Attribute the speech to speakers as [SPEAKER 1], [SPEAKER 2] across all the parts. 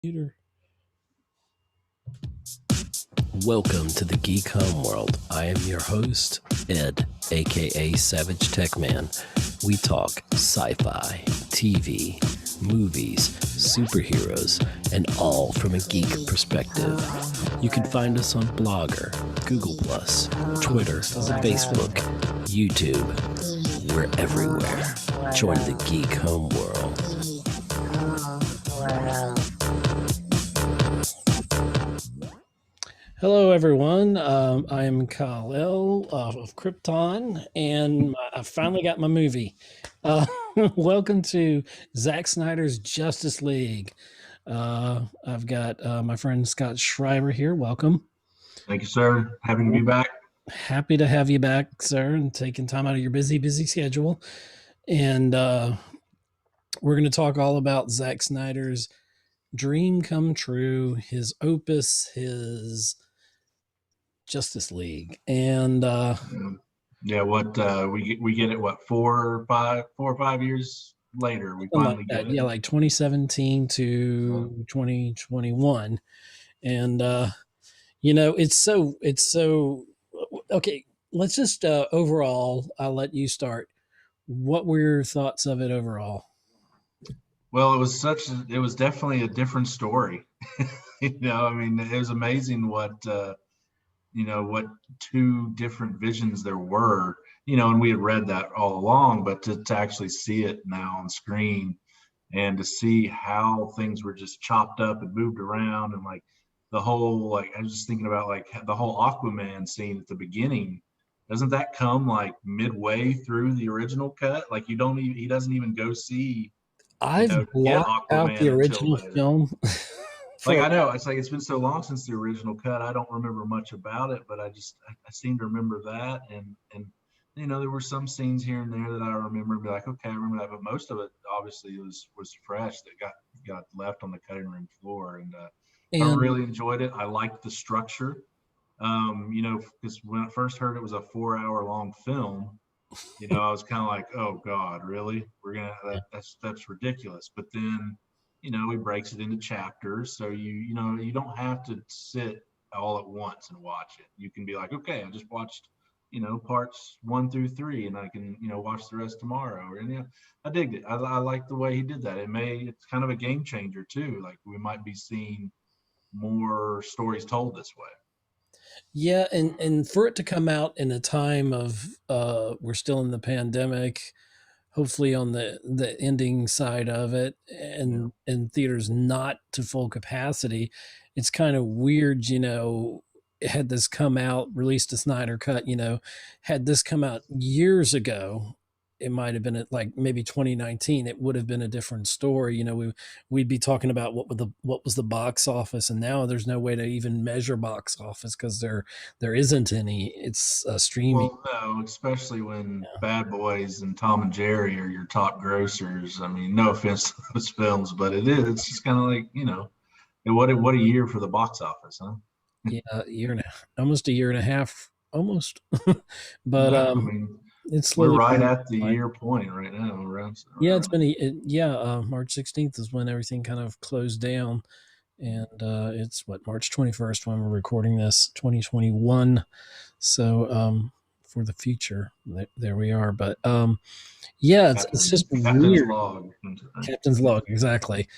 [SPEAKER 1] Computer. Welcome to the Geek Homeworld. I am your host, Ed, aka Savage Tech Man. We talk sci-fi, TV, movies, superheroes, and all from a geek perspective. You can find us on Blogger, Google+, Twitter, Facebook, YouTube. We're everywhere. Join the Geek Homeworld. Hello, everyone. I am Kal-El of Krypton, and I finally got my movie. Welcome to Zack Snyder's Justice League. I've got my friend Scott Schreiber here. Welcome.
[SPEAKER 2] Thank you, sir. Happy to be back.
[SPEAKER 1] Happy to have you back, sir, and taking time out of your busy schedule. And we're going to talk all about Zack Snyder's dream come true, his opus, his Justice League. And
[SPEAKER 2] we get it 4 or 5 years later we finally
[SPEAKER 1] like
[SPEAKER 2] get it.
[SPEAKER 1] Yeah, like 2017 to 2021. And it's so okay. Let's just overall, I'll let you start. What were your thoughts of it overall?
[SPEAKER 2] Well, it was definitely a different story. It was amazing what two different visions there were, and we had read that all along, but to actually see it now on screen and to see how things were just chopped up and moved around, and like the whole, like, I was just thinking about like the whole Aquaman scene at the beginning. Doesn't that come like midway through the original cut? Like he doesn't even go see,
[SPEAKER 1] I've
[SPEAKER 2] get
[SPEAKER 1] blocked out
[SPEAKER 2] Aquaman
[SPEAKER 1] the
[SPEAKER 2] until
[SPEAKER 1] original
[SPEAKER 2] later.
[SPEAKER 1] film.
[SPEAKER 2] Like, I know it's like it's been so long since the original cut, I don't remember much about it, but I seem to remember that, and there were some scenes here and there that I remember and be like, okay, I remember that, but most of it obviously was fresh that got left on the cutting room floor, and I
[SPEAKER 1] And
[SPEAKER 2] really enjoyed it. I liked the structure, because when I first heard it was a 4 hour long film, I was kind of like, oh God, really? That's ridiculous. But then, he breaks it into chapters. So you don't have to sit all at once and watch it. You can be like, okay, I just watched, parts 1 through 3, and I can, watch the rest tomorrow. And I digged it. I like the way he did that. It's kind of a game changer too. Like we might be seeing more stories told this way.
[SPEAKER 1] yeah, and for it to come out in a time of we're still in the pandemic, hopefully on the ending side of it, and theaters not to full capacity, it's kind of weird. Had this come out, released a Snyder cut, had this come out years ago, it might have been at like maybe 2019, it would have been a different story. We'd be talking about what was the box office, and now there's no way to even measure box office because there isn't any. It's streaming.
[SPEAKER 2] Well, no, especially when Bad Boys and Tom and Jerry are your top grossers. I mean, no offense to those films, but it is. It's just kind of like, and what a year for the box office, huh?
[SPEAKER 1] Yeah, almost a year and a half, almost. But
[SPEAKER 2] No, I mean,
[SPEAKER 1] it's
[SPEAKER 2] we're
[SPEAKER 1] slowly
[SPEAKER 2] right
[SPEAKER 1] coming
[SPEAKER 2] at the
[SPEAKER 1] by.
[SPEAKER 2] year point right now.
[SPEAKER 1] Yeah, it's
[SPEAKER 2] Around.
[SPEAKER 1] been March 16th is when everything kind of closed down, and it's March 21st when we're recording this, 2021. So for the future, there we are. But yeah, it's just
[SPEAKER 2] Captain's
[SPEAKER 1] weird.
[SPEAKER 2] log.
[SPEAKER 1] Captain's log, exactly.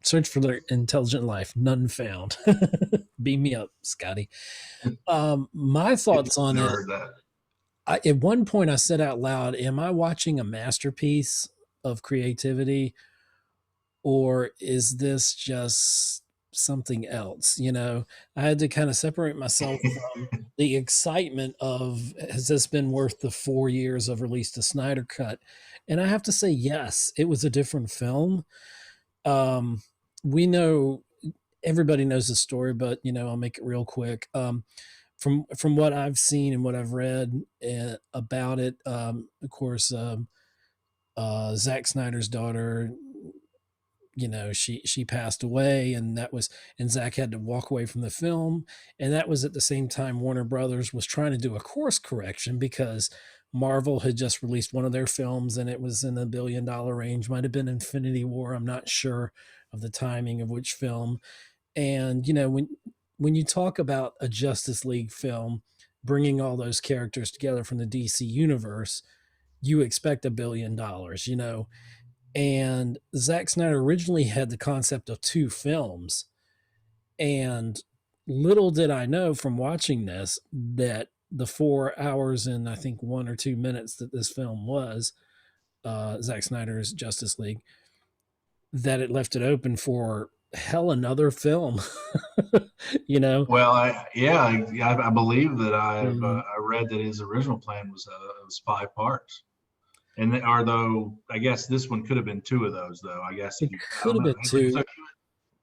[SPEAKER 1] Search for their intelligent life, none found. Beam me up, Scotty. My thoughts on
[SPEAKER 2] Never
[SPEAKER 1] it.
[SPEAKER 2] heard that.
[SPEAKER 1] At one point, I said out loud, "Am I watching a masterpiece of creativity, or is this just something else?" I had to kind of separate myself from the excitement of, has this been worth the 4 years of release to Snyder Cut? And I have to say, yes, it was a different film. We know, everybody knows the story, but I'll make it real quick. From what I've seen and what I've read about it, of course, Zack Snyder's daughter, she passed away, and Zack had to walk away from the film, and that was at the same time Warner Brothers was trying to do a course correction because Marvel had just released one of their films and it was in the $1 billion range. Might have been Infinity War, I'm not sure, of the timing of which film. And when you talk about a Justice League film, bringing all those characters together from the DC universe, you expect $1 billion, and Zack Snyder originally had the concept of 2 films. And little did I know from watching this that the 4 hours and I think 1 or 2 minutes that this film was, Zack Snyder's Justice League, that it left it open for hell another film. you know,
[SPEAKER 2] Well, I believe that
[SPEAKER 1] and
[SPEAKER 2] I read that his original plan was 5 parts. And although I guess this one could have been 2 of those, though. I guess
[SPEAKER 1] it
[SPEAKER 2] I don't
[SPEAKER 1] could have
[SPEAKER 2] know.
[SPEAKER 1] been two.
[SPEAKER 2] So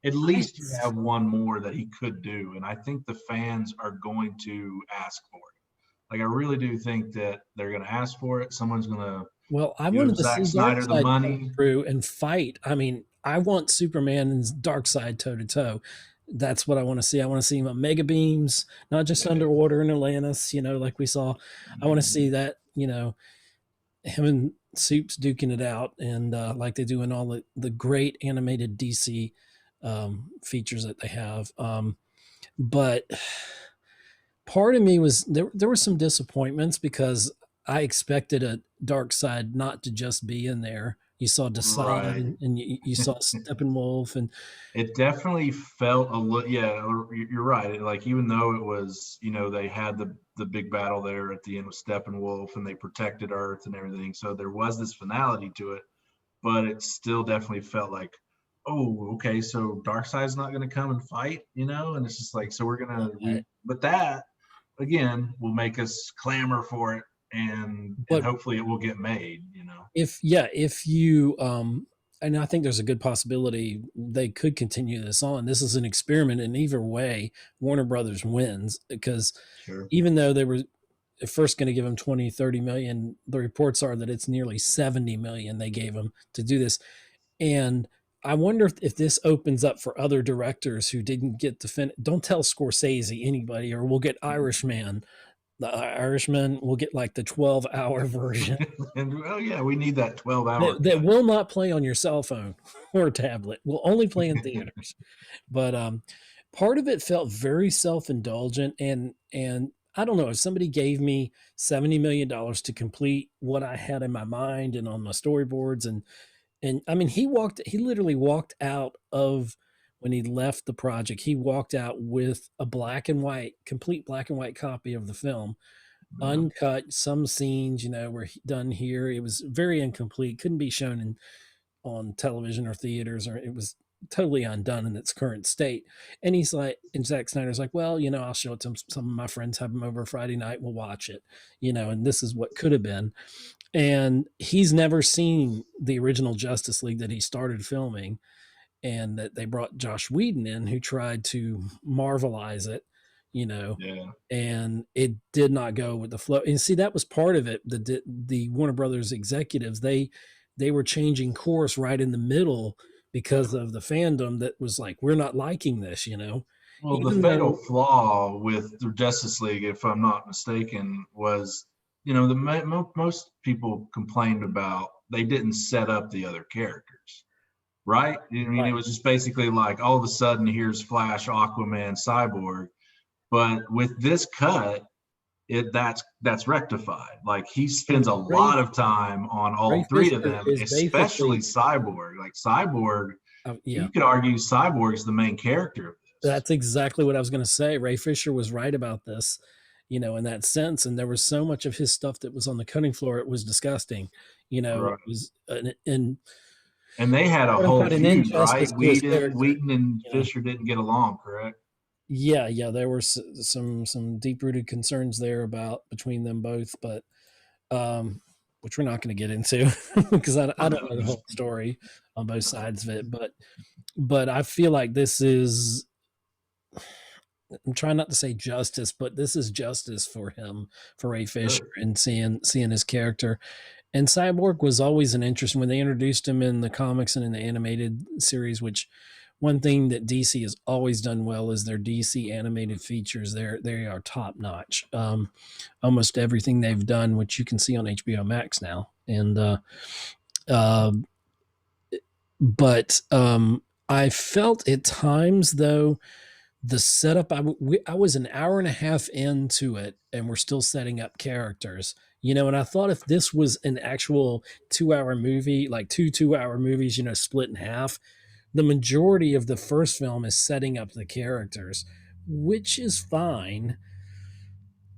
[SPEAKER 2] at
[SPEAKER 1] I,
[SPEAKER 2] least you have one more that he could do, and I think the fans are going to ask for it. Like I really do think that they're going to ask for it. Someone's going to
[SPEAKER 1] well, I
[SPEAKER 2] give
[SPEAKER 1] wanted to
[SPEAKER 2] Zack
[SPEAKER 1] see
[SPEAKER 2] Snyder the
[SPEAKER 1] Darkseid come
[SPEAKER 2] money.
[SPEAKER 1] through and fight. I mean, I want Superman and Darkseid toe to toe. That's what I want to see. I want to see him on mega beams, not just
[SPEAKER 2] Yeah.
[SPEAKER 1] underwater in Atlantis, like we saw. I want to see that, him and Soups duking it out, and like they do in all the great animated DC features that they have. But part of me was there were some disappointments because I expected a Darkseid not to just be in there. You saw
[SPEAKER 2] Right.
[SPEAKER 1] Desan and you saw Steppenwolf and
[SPEAKER 2] It definitely felt a little, yeah, you're right. Like, even though it was, they had the big battle there at the end with Steppenwolf and they protected Earth and everything. So there was this finality to it, but it still definitely felt like, oh, okay, so Darkseid's not going to come and fight, and it's just like, so but that again will make us clamor for it, and
[SPEAKER 1] but
[SPEAKER 2] hopefully it will get made.
[SPEAKER 1] if you and I think there's a good possibility they could continue this on. This is an experiment, and either way, Warner Brothers wins because
[SPEAKER 2] Sure.
[SPEAKER 1] even though they were first going to give him 20-30 million, the reports are that it's nearly 70 million they gave him to do this. And I wonder if this opens up for other directors who didn't get to finish. Don't tell Scorsese anybody, or we'll get Irishman. The Irishman will get like the 12-hour version
[SPEAKER 2] And oh yeah, we need that 12-hour
[SPEAKER 1] that
[SPEAKER 2] cut.
[SPEAKER 1] will not play on your cell phone or tablet. Will only play in theaters. But part of it felt very self-indulgent, and I don't know, if somebody gave me $70 million to complete what I had in my mind and on my storyboards, and I mean, he literally walked out of, when he left the project, he walked out with a complete black and white copy of the film,
[SPEAKER 2] Yeah.
[SPEAKER 1] uncut. Some scenes, were done here. It was very incomplete, couldn't be shown on television or theaters, or it was totally undone in its current state. And Zack Snyder's like, well, I'll show it to some of my friends, have them over Friday night, we'll watch it, and this is what could have been. And he's never seen the original Justice League that he started filming, and that they brought Josh Whedon in, who tried to marvelize it, you know,
[SPEAKER 2] Yeah.
[SPEAKER 1] and it did not go with the flow. And see, that was part of it. The Warner Brothers executives, they were changing course right in the middle because of the fandom that was like, we're not liking this,
[SPEAKER 2] Well, the
[SPEAKER 1] even
[SPEAKER 2] fatal
[SPEAKER 1] though
[SPEAKER 2] flaw with the Justice League, if I'm not mistaken, was, most people complained about they didn't set up the other characters, right? I mean, it
[SPEAKER 1] right,
[SPEAKER 2] was just basically like all of a sudden here's Flash, Aquaman, Cyborg, but with this cut, that's rectified. Like he
[SPEAKER 1] and
[SPEAKER 2] spends a lot of time on
[SPEAKER 1] Ray
[SPEAKER 2] all 3 of
[SPEAKER 1] Fisher
[SPEAKER 2] them,
[SPEAKER 1] is
[SPEAKER 2] especially
[SPEAKER 1] basically,
[SPEAKER 2] Cyborg. Like Cyborg,
[SPEAKER 1] yeah.
[SPEAKER 2] you could argue Cyborg's the main character of this.
[SPEAKER 1] That's exactly what I was going to say. Ray Fisher was right about this, in that sense. And there was so much of his stuff that was on the cutting floor. It was disgusting. It
[SPEAKER 2] Right.
[SPEAKER 1] was an
[SPEAKER 2] And they had a
[SPEAKER 1] quote
[SPEAKER 2] whole
[SPEAKER 1] unquote an
[SPEAKER 2] feud, right?
[SPEAKER 1] injustice to his character.
[SPEAKER 2] Whedon and
[SPEAKER 1] You know,
[SPEAKER 2] Fisher didn't get along, correct?
[SPEAKER 1] yeah, there were some deep rooted concerns there about between them both, but which we're not going to get into because I
[SPEAKER 2] Oh
[SPEAKER 1] don't
[SPEAKER 2] no,
[SPEAKER 1] know the
[SPEAKER 2] just
[SPEAKER 1] whole story on both sides of it. But I feel like this is, I'm trying not to say justice, but this is justice for him, for Ray Fisher,
[SPEAKER 2] sure.
[SPEAKER 1] and seeing his character. And Cyborg was always an interest when they introduced him in the comics and in the animated series. Which one thing that DC has always done well is their DC animated features. They are top notch. Almost everything they've done, which you can see on HBO Max now, and uh, but I felt at times though the setup I was an hour and a half into it and we're still setting up characters, and I thought if this was an actual 2 hour movie, like 2 2 hour movies, split in half, the majority of the first film is setting up the characters, which is fine.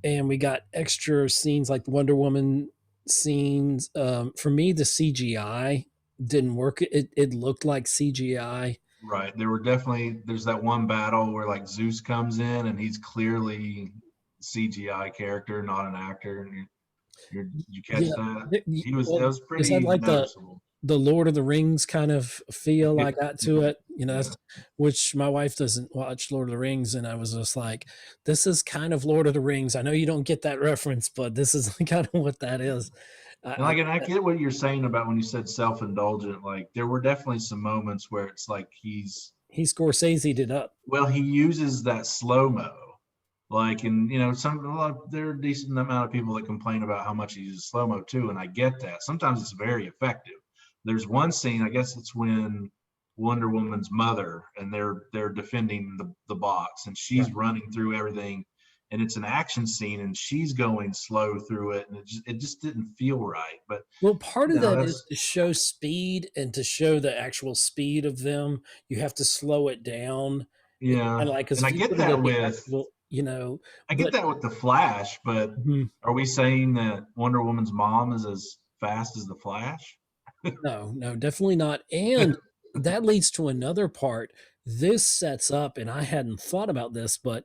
[SPEAKER 1] And we got extra scenes like Wonder Woman scenes. For me, the CGI didn't work. It looked like CGI.
[SPEAKER 2] Right. There's that one battle where like Zeus comes in and he's clearly CGI character, not an actor. And you catch
[SPEAKER 1] Yeah,
[SPEAKER 2] that? That
[SPEAKER 1] well,
[SPEAKER 2] was
[SPEAKER 1] is that
[SPEAKER 2] pretty
[SPEAKER 1] like
[SPEAKER 2] noticeable.
[SPEAKER 1] the Lord of the Rings kind of feel I got to it?
[SPEAKER 2] Yeah.
[SPEAKER 1] Which my wife doesn't watch Lord of the Rings, and I was just like, this is kind of Lord of the Rings. I know you don't get that reference, but this is kind of what that is. I
[SPEAKER 2] And I get what you're saying about when you said self-indulgent. Like there were definitely some moments where it's like
[SPEAKER 1] he Scorsese'd it up.
[SPEAKER 2] he uses that slow-mo. Like, and there are a decent amount of people that complain about how much he uses slow mo too, and I get that. Sometimes it's very effective. There's one scene, I guess it's when Wonder Woman's mother and they're defending the box, and she's
[SPEAKER 1] Right.
[SPEAKER 2] running through everything, and it's an action scene, and she's going slow through it, and it just didn't feel right. But
[SPEAKER 1] Well, part of that is
[SPEAKER 2] that's
[SPEAKER 1] to show speed and to show the actual speed of them. You have to slow it down. It's kind
[SPEAKER 2] yeah,
[SPEAKER 1] of like because
[SPEAKER 2] and
[SPEAKER 1] if you put it at the actual,
[SPEAKER 2] I get
[SPEAKER 1] but
[SPEAKER 2] that with the Flash, but
[SPEAKER 1] mhm,
[SPEAKER 2] are we saying that Wonder Woman's mom is as fast as the Flash?
[SPEAKER 1] no, no, definitely not. And that leads to another part. This sets up, and I hadn't thought about this, but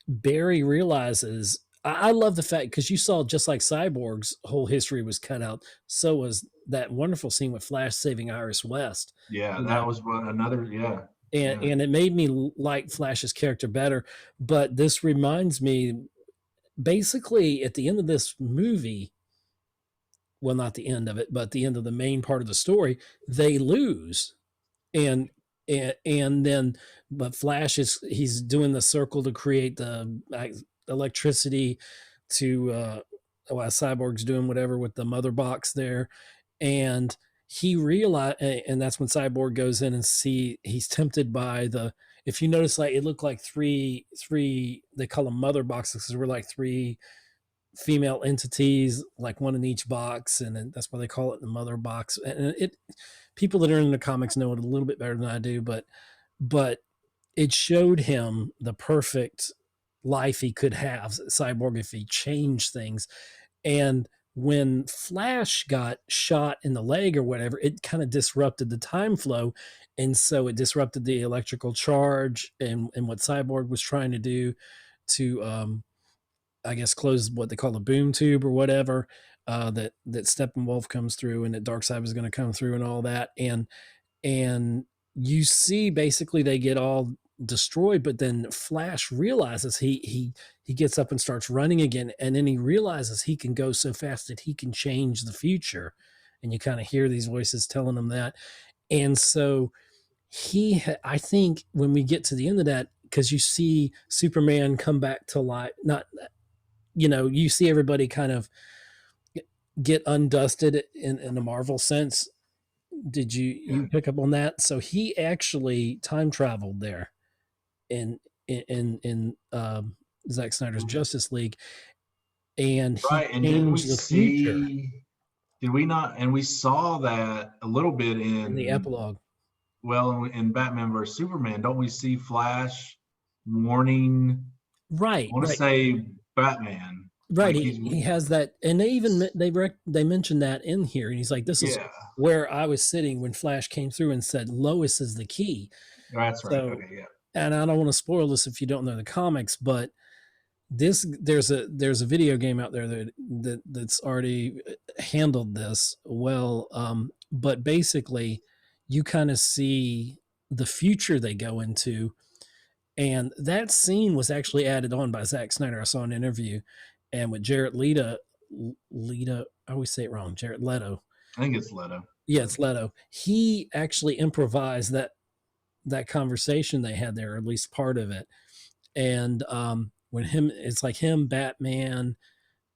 [SPEAKER 1] Barry realizes. I love the fact because you saw just like Cyborg's whole history was cut out. So was that wonderful scene with Flash saving Iris West.
[SPEAKER 2] Yeah,
[SPEAKER 1] You
[SPEAKER 2] that
[SPEAKER 1] know,
[SPEAKER 2] was what another. Yeah,
[SPEAKER 1] and
[SPEAKER 2] yeah,
[SPEAKER 1] and it made me like Flash's character better. But this reminds me, basically, at the end of this movie, well, not the end of it, but the end of the main part of the story, they lose, and and then but Flash he's doing the circle to create the electricity to while Cyborg's doing whatever with the mother box there, and he realized, and that's when Cyborg goes in and he's tempted by the. If you notice, like it looked like three they call them mother boxes because we're like three female entities, like one in each box, and that's why they call it the mother box. And it people that are in the comics know it a little bit better than I do, but it showed him the perfect life he could have, Cyborg, if he changed things. And when Flash got shot in the leg or whatever, it kind of disrupted the time flow. And so it disrupted the electrical charge and what Cyborg was trying to do to I guess close what they call a boom tube or whatever. That Steppenwolf comes through and that Darkseid was going to come through and all that, and you see basically they get all destroyed, but then Flash realizes he gets up and starts running again, and then he realizes he can go so fast that he can change the future, and you kind of hear these voices telling him that, and so I think when we get to the end of that, because you see Superman come back to life, not you see everybody kind of get undusted in the Marvel sense. Did
[SPEAKER 2] yeah.
[SPEAKER 1] you pick up on that? So he actually time traveled there in Zack Snyder's Justice League, and he
[SPEAKER 2] Right. And didn't we
[SPEAKER 1] changed the future
[SPEAKER 2] see? Did we not? And we saw that a little bit
[SPEAKER 1] in the epilogue.
[SPEAKER 2] in Batman versus Superman. Don't we see Flash warning? I
[SPEAKER 1] Right,
[SPEAKER 2] want to
[SPEAKER 1] right,
[SPEAKER 2] say Batman.
[SPEAKER 1] right.
[SPEAKER 2] Like
[SPEAKER 1] He has that, and they mentioned that in here, and he's like, "This is
[SPEAKER 2] yeah,
[SPEAKER 1] where I was sitting when Flash came through and said Lois is the key."
[SPEAKER 2] that's right.
[SPEAKER 1] So,
[SPEAKER 2] Okay, yeah.
[SPEAKER 1] and I don't want to spoil this if you don't know the comics, but there's a video game out there that's already handled this well. But basically, you kind of see the future they go into, and that scene was actually added on by Zack Snyder. I saw an interview, and with Jared Leto, I always say it wrong. Jared Leto.
[SPEAKER 2] I think it's Leto.
[SPEAKER 1] Yeah,
[SPEAKER 2] Yeah.
[SPEAKER 1] it's Leto. He actually improvised that conversation they had there, or at least part of it. And when it's like him, Batman,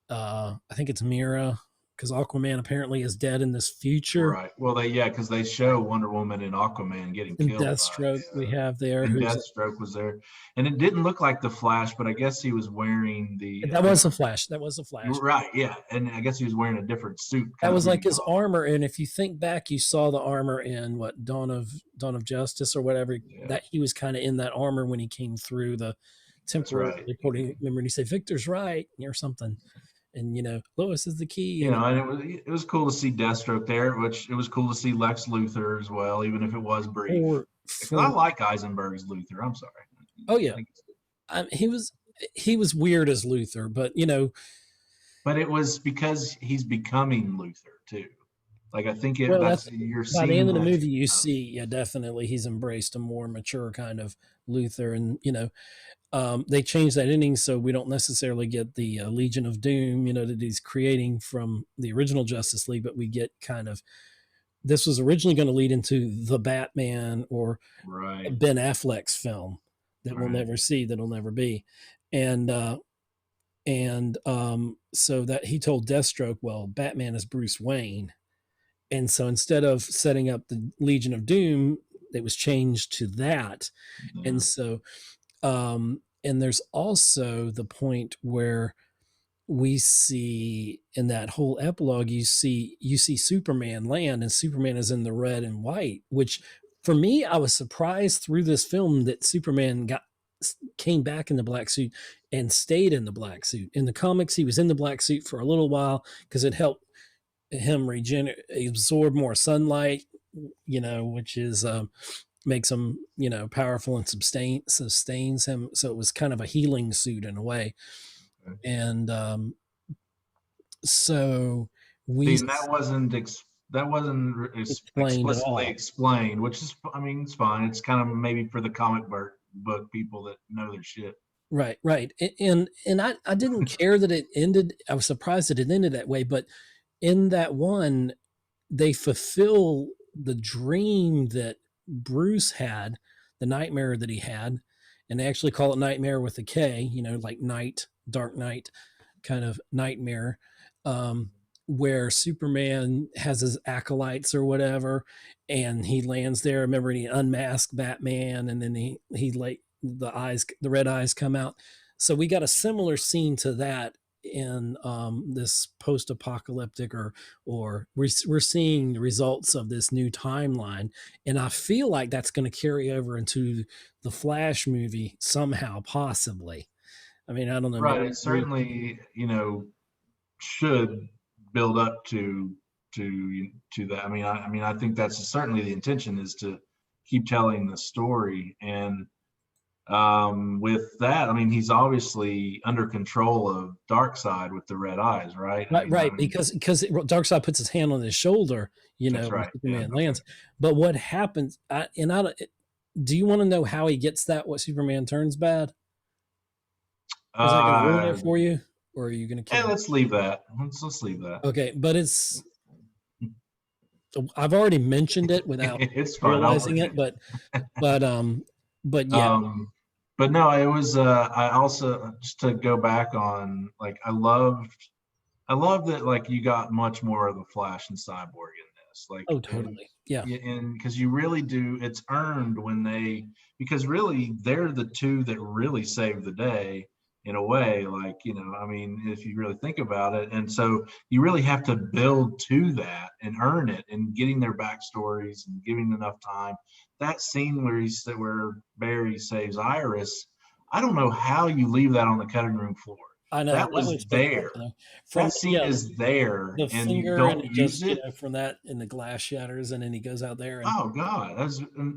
[SPEAKER 1] I think it's Mira. because Aquaman apparently is dead in this future.
[SPEAKER 2] Right. Well, because they show Wonder Woman and Aquaman getting
[SPEAKER 1] And
[SPEAKER 2] killed by,
[SPEAKER 1] Deathstroke we have there,
[SPEAKER 2] and
[SPEAKER 1] who's
[SPEAKER 2] Deathstroke was there, and it didn't look like the Flash, but I guess he was wearing the
[SPEAKER 1] that was a
[SPEAKER 2] different.
[SPEAKER 1] Flash. That was a Flash.
[SPEAKER 2] Right. Yeah, and I guess he was wearing a different suit,
[SPEAKER 1] That
[SPEAKER 2] kind of
[SPEAKER 1] was
[SPEAKER 2] threw
[SPEAKER 1] like
[SPEAKER 2] me
[SPEAKER 1] his
[SPEAKER 2] off.
[SPEAKER 1] armor, and if you think back, you saw the armor in what Dawn of Justice or whatever.
[SPEAKER 2] Yeah,
[SPEAKER 1] That he was kind of in that armor when he came through the
[SPEAKER 2] that's
[SPEAKER 1] temporary
[SPEAKER 2] right.
[SPEAKER 1] reporting. Remember, and he said Victor's right or something, and Lois is the key,
[SPEAKER 2] You
[SPEAKER 1] and
[SPEAKER 2] know, and it was cool to see Deathstroke there, which it was cool to see Lex Luthor as well, even if it was brief.
[SPEAKER 1] for
[SPEAKER 2] Because I
[SPEAKER 1] for
[SPEAKER 2] like Eisenberg's Luthor. I'm sorry.
[SPEAKER 1] oh
[SPEAKER 2] I
[SPEAKER 1] yeah,
[SPEAKER 2] think
[SPEAKER 1] he was weird as Luther, but
[SPEAKER 2] but it was because he's becoming Luther too. Like I think
[SPEAKER 1] well,
[SPEAKER 2] that's
[SPEAKER 1] that's
[SPEAKER 2] you're
[SPEAKER 1] by the end
[SPEAKER 2] seeing
[SPEAKER 1] of the
[SPEAKER 2] that.
[SPEAKER 1] movie you see, yeah, definitely he's embraced a more mature kind of Luther, and they changed that ending so we don't necessarily get the Legion of Doom, that he's creating from the original Justice League, but we get kind of this was originally going to lead into the Batman or
[SPEAKER 2] Right,
[SPEAKER 1] Ben Affleck's film that we'll
[SPEAKER 2] right.
[SPEAKER 1] never see, that'll never be, and so that he told Deathstroke, well, Batman is Bruce Wayne, and so instead of setting up the Legion of Doom, it was changed to that,
[SPEAKER 2] Yeah,
[SPEAKER 1] and so and there's also the point where we see in that whole epilogue you see Superman land, and Superman is in the red and white, which for me I was surprised through this film that Superman came back in the black suit and stayed in the black suit. In the comics he was in the black suit for a little while because it helped him absorb more sunlight, which is makes him powerful and sustains him, so it was kind of a healing suit in a way.
[SPEAKER 2] okay.
[SPEAKER 1] And so we
[SPEAKER 2] See, and that wasn't
[SPEAKER 1] explained at
[SPEAKER 2] explicitly
[SPEAKER 1] all.
[SPEAKER 2] explained, which is, I mean, it's fine. It's kind of maybe for the book people that know their shit.
[SPEAKER 1] Right. And I didn't care that it ended. I was surprised that it ended that way, but in that one, they fulfill the dream that Bruce had, the nightmare that he had, and they actually call it nightmare with a K, like night, dark night kind of nightmare, um, where Superman has his acolytes or whatever, and he lands there. Remember, he unmasked Batman, and then he like the red eyes come out. So we got a similar scene to that in this post-apocalyptic, or we're seeing the results of this new timeline, and I feel like that's going to carry over into the Flash movie somehow, possibly. I mean, I don't know,
[SPEAKER 2] Right.
[SPEAKER 1] maybe
[SPEAKER 2] It certainly, should build up to that. I mean, I think that's certainly the intention is to keep telling the story. And with that, I mean, he's obviously under control of Darkseid with the red eyes, right? I
[SPEAKER 1] right,
[SPEAKER 2] mean, I
[SPEAKER 1] right,
[SPEAKER 2] mean,
[SPEAKER 1] because Darkseid puts his hand on his shoulder,
[SPEAKER 2] that's
[SPEAKER 1] when
[SPEAKER 2] right. Yeah.
[SPEAKER 1] Superman
[SPEAKER 2] Okay.
[SPEAKER 1] lands. But what happens? Do you want to know how he gets that? What Superman turns bad? Is that going to ruin it
[SPEAKER 2] Uh,
[SPEAKER 1] for you, or are you going to
[SPEAKER 2] and
[SPEAKER 1] care?
[SPEAKER 2] let's leave that. Let's leave that.
[SPEAKER 1] Okay, but I've already mentioned it without
[SPEAKER 2] It's fine. I'll
[SPEAKER 1] realizing it,
[SPEAKER 2] forget.
[SPEAKER 1] but yeah,
[SPEAKER 2] Um, but no, it was. I also just to go back on like I love that like you got much more of the Flash and Cyborg in this. Like
[SPEAKER 1] oh, totally, yeah,
[SPEAKER 2] and because you really do, it's earned when because really they're the two that really save the day in a way. Like I mean, if you really think about it, and so you really have to build to that and earn it, and getting their backstories and giving enough time. That scene where Barry saves Iris, I don't know how you leave that on the cutting room floor.
[SPEAKER 1] I know
[SPEAKER 2] That
[SPEAKER 1] that
[SPEAKER 2] was
[SPEAKER 1] was
[SPEAKER 2] there.
[SPEAKER 1] spectacular. From
[SPEAKER 2] That scene
[SPEAKER 1] yeah,
[SPEAKER 2] is there,
[SPEAKER 1] the
[SPEAKER 2] and you
[SPEAKER 1] finger, and
[SPEAKER 2] don't
[SPEAKER 1] it
[SPEAKER 2] use
[SPEAKER 1] just
[SPEAKER 2] it.
[SPEAKER 1] from that, and the glass shatters, and then he goes out there, and
[SPEAKER 2] Oh God,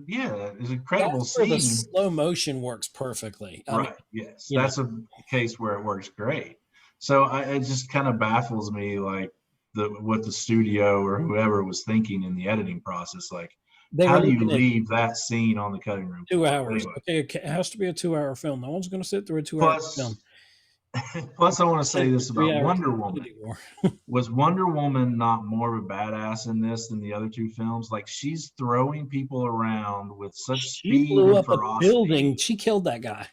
[SPEAKER 2] yeah, it's an incredible
[SPEAKER 1] that's where the
[SPEAKER 2] scene.
[SPEAKER 1] slow motion works perfectly. I mean,
[SPEAKER 2] Right. Yes,
[SPEAKER 1] you know,
[SPEAKER 2] that's a case where it works great. So it just kind of baffles me, like what the studio or whoever was thinking in the editing process. Like,
[SPEAKER 1] they were
[SPEAKER 2] how do you
[SPEAKER 1] looking at
[SPEAKER 2] leave that scene on the cutting room
[SPEAKER 1] two
[SPEAKER 2] floor? But
[SPEAKER 1] hours.
[SPEAKER 2] anyway,
[SPEAKER 1] Okay, it has to be a 2 hour film. No one's going to sit through a 2 hour film.
[SPEAKER 2] plus, plus, I want to say
[SPEAKER 1] Sit through
[SPEAKER 2] this
[SPEAKER 1] three
[SPEAKER 2] about
[SPEAKER 1] hours
[SPEAKER 2] Wonder Woman.
[SPEAKER 1] anymore.
[SPEAKER 2] Was Wonder Woman not more of a badass in this than the other two films? Like she's throwing people around with such
[SPEAKER 1] She
[SPEAKER 2] speed
[SPEAKER 1] blew
[SPEAKER 2] and
[SPEAKER 1] up a
[SPEAKER 2] ferocity.
[SPEAKER 1] building. She killed that guy.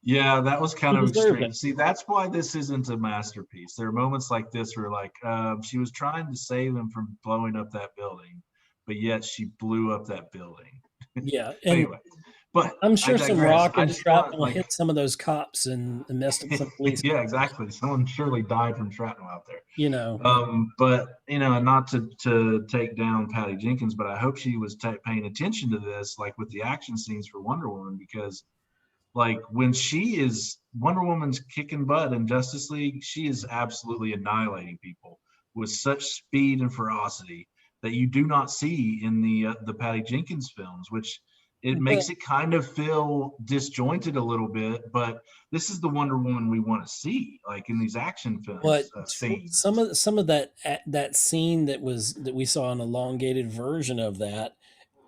[SPEAKER 2] Yeah, that was kind
[SPEAKER 1] He
[SPEAKER 2] of
[SPEAKER 1] deserved
[SPEAKER 2] extreme.
[SPEAKER 1] it.
[SPEAKER 2] See, that's why this isn't a masterpiece. There are moments like this where, like, she was trying to save him from blowing up that building, but yet she blew up that building.
[SPEAKER 1] Yeah,
[SPEAKER 2] But
[SPEAKER 1] and
[SPEAKER 2] anyway, but
[SPEAKER 1] I'm
[SPEAKER 2] I
[SPEAKER 1] sure some
[SPEAKER 2] digress.
[SPEAKER 1] rock
[SPEAKER 2] I
[SPEAKER 1] and
[SPEAKER 2] just want
[SPEAKER 1] shrapnel
[SPEAKER 2] like,
[SPEAKER 1] hit some of those cops and messed up some police
[SPEAKER 2] yeah,
[SPEAKER 1] cars.
[SPEAKER 2] exactly. Someone surely died from shrapnel out there.
[SPEAKER 1] You know, but
[SPEAKER 2] But and not to take down Patty Jenkins, but I hope she was paying attention to this, like with the action scenes for Wonder Woman, because like when she is Wonder Woman's kicking butt in Justice League, she is absolutely annihilating people with such speed and ferocity that you do not see in the Patty Jenkins films, which it
[SPEAKER 1] but
[SPEAKER 2] makes it kind of feel disjointed a little bit. But this is the Wonder Woman we want to see, like in these action films scenes.
[SPEAKER 1] some of that scene that we saw an elongated version of that,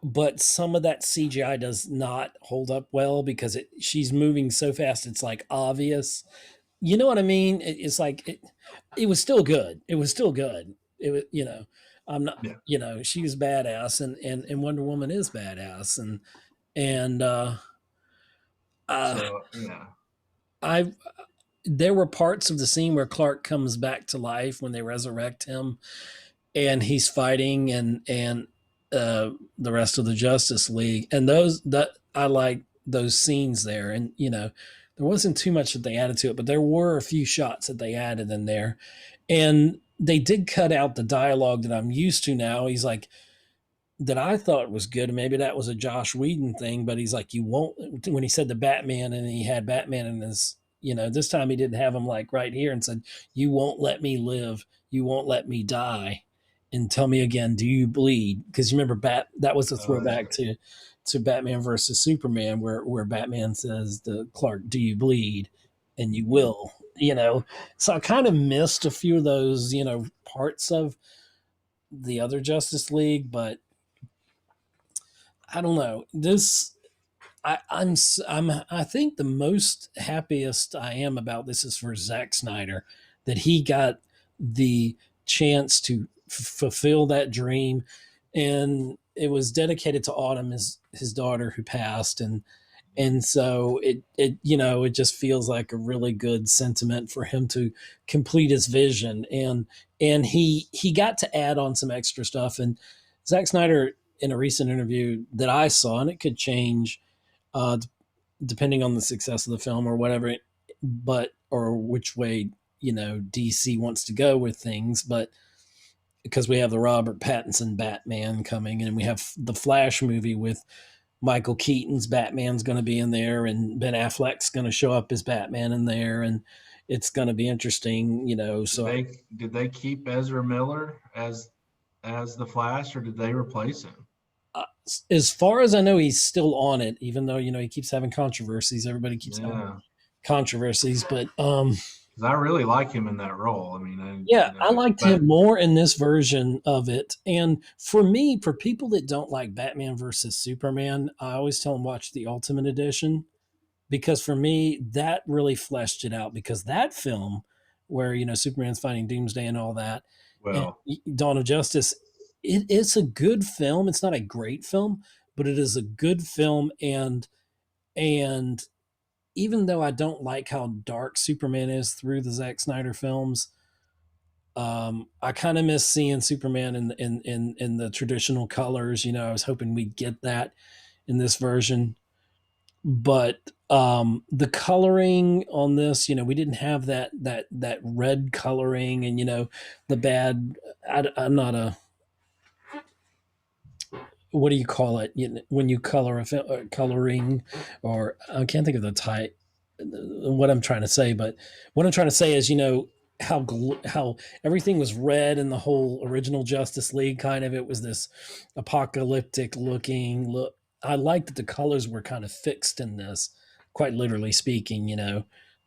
[SPEAKER 1] but some of that CGI does not hold up well because she's moving so fast it's like obvious. You know what I mean? It's like it was still good. It was still good. It was, I'm not,
[SPEAKER 2] Yeah.
[SPEAKER 1] she was badass, and Wonder Woman is badass, and uh,
[SPEAKER 2] So yeah.
[SPEAKER 1] I there were parts of the scene where Clark comes back to life when they resurrect him, and he's fighting the rest of the Justice League, and those that I like those scenes there, and there wasn't too much that they added to it, but there were a few shots that they added in there, and they did cut out the dialogue that I'm used to now. He's like, that I thought was good. And maybe that was a Josh Whedon thing, but he's like, you won't, when he said the Batman and he had Batman in his, this time he didn't have him like right here and said, you won't let me live. You won't let me die. And tell me again, do you bleed? Because you remember that was a
[SPEAKER 2] Oh, that's
[SPEAKER 1] throwback
[SPEAKER 2] right.
[SPEAKER 1] to Batman versus Superman, where Batman says to Clark, do you bleed? And you
[SPEAKER 2] Yeah.
[SPEAKER 1] will, So I kind of missed a few of those, parts of the other Justice League, but I don't know. I think the most happiest I am about this is for Zack Snyder, that he got the chance to fulfill that dream, and it was dedicated to Autumn, his daughter who passed, and so it just feels like a really good sentiment for him to complete his vision, and he got to add on some extra stuff. And Zack Snyder, in a recent interview that I saw, and it could change uh, depending on the success of the film or whatever, but or which way DC wants to go with things, but because we have the Robert Pattinson Batman coming, and we have the Flash movie with Michael Keaton's Batman's going to be in there, and Ben Affleck's going to show up as Batman in there, and it's going to be interesting,
[SPEAKER 2] Did
[SPEAKER 1] So
[SPEAKER 2] they keep Ezra Miller as the Flash, or did they replace him?
[SPEAKER 1] uh, as far as I know, he's still on it, even though he keeps having controversies. Everybody keeps having
[SPEAKER 2] Yeah,
[SPEAKER 1] controversies, but
[SPEAKER 2] because I really like him in that role. I mean,
[SPEAKER 1] yeah, I liked
[SPEAKER 2] but
[SPEAKER 1] him more in this version of it. And for me, for people that don't like Batman versus Superman, I always tell them watch the Ultimate Edition, because for me that really fleshed it out, because that film where Superman's fighting Doomsday and all that, and
[SPEAKER 2] well,
[SPEAKER 1] Dawn of Justice, it's a good film. It's not a great film, but it is a good film, and even though I don't like how dark Superman is through the Zack Snyder films, I kind of miss seeing Superman in the traditional colors. I was hoping we'd get that in this version, but the coloring on this, we didn't have that red coloring, and the bad. I'm not a, what do you call it, when you color coloring, or I can't think of the type, what I'm trying to say, but what I'm trying to say is, how everything was red in the whole original Justice League. Kind of, it was this apocalyptic looking look. I liked that the colors were kind of fixed in this, quite literally speaking.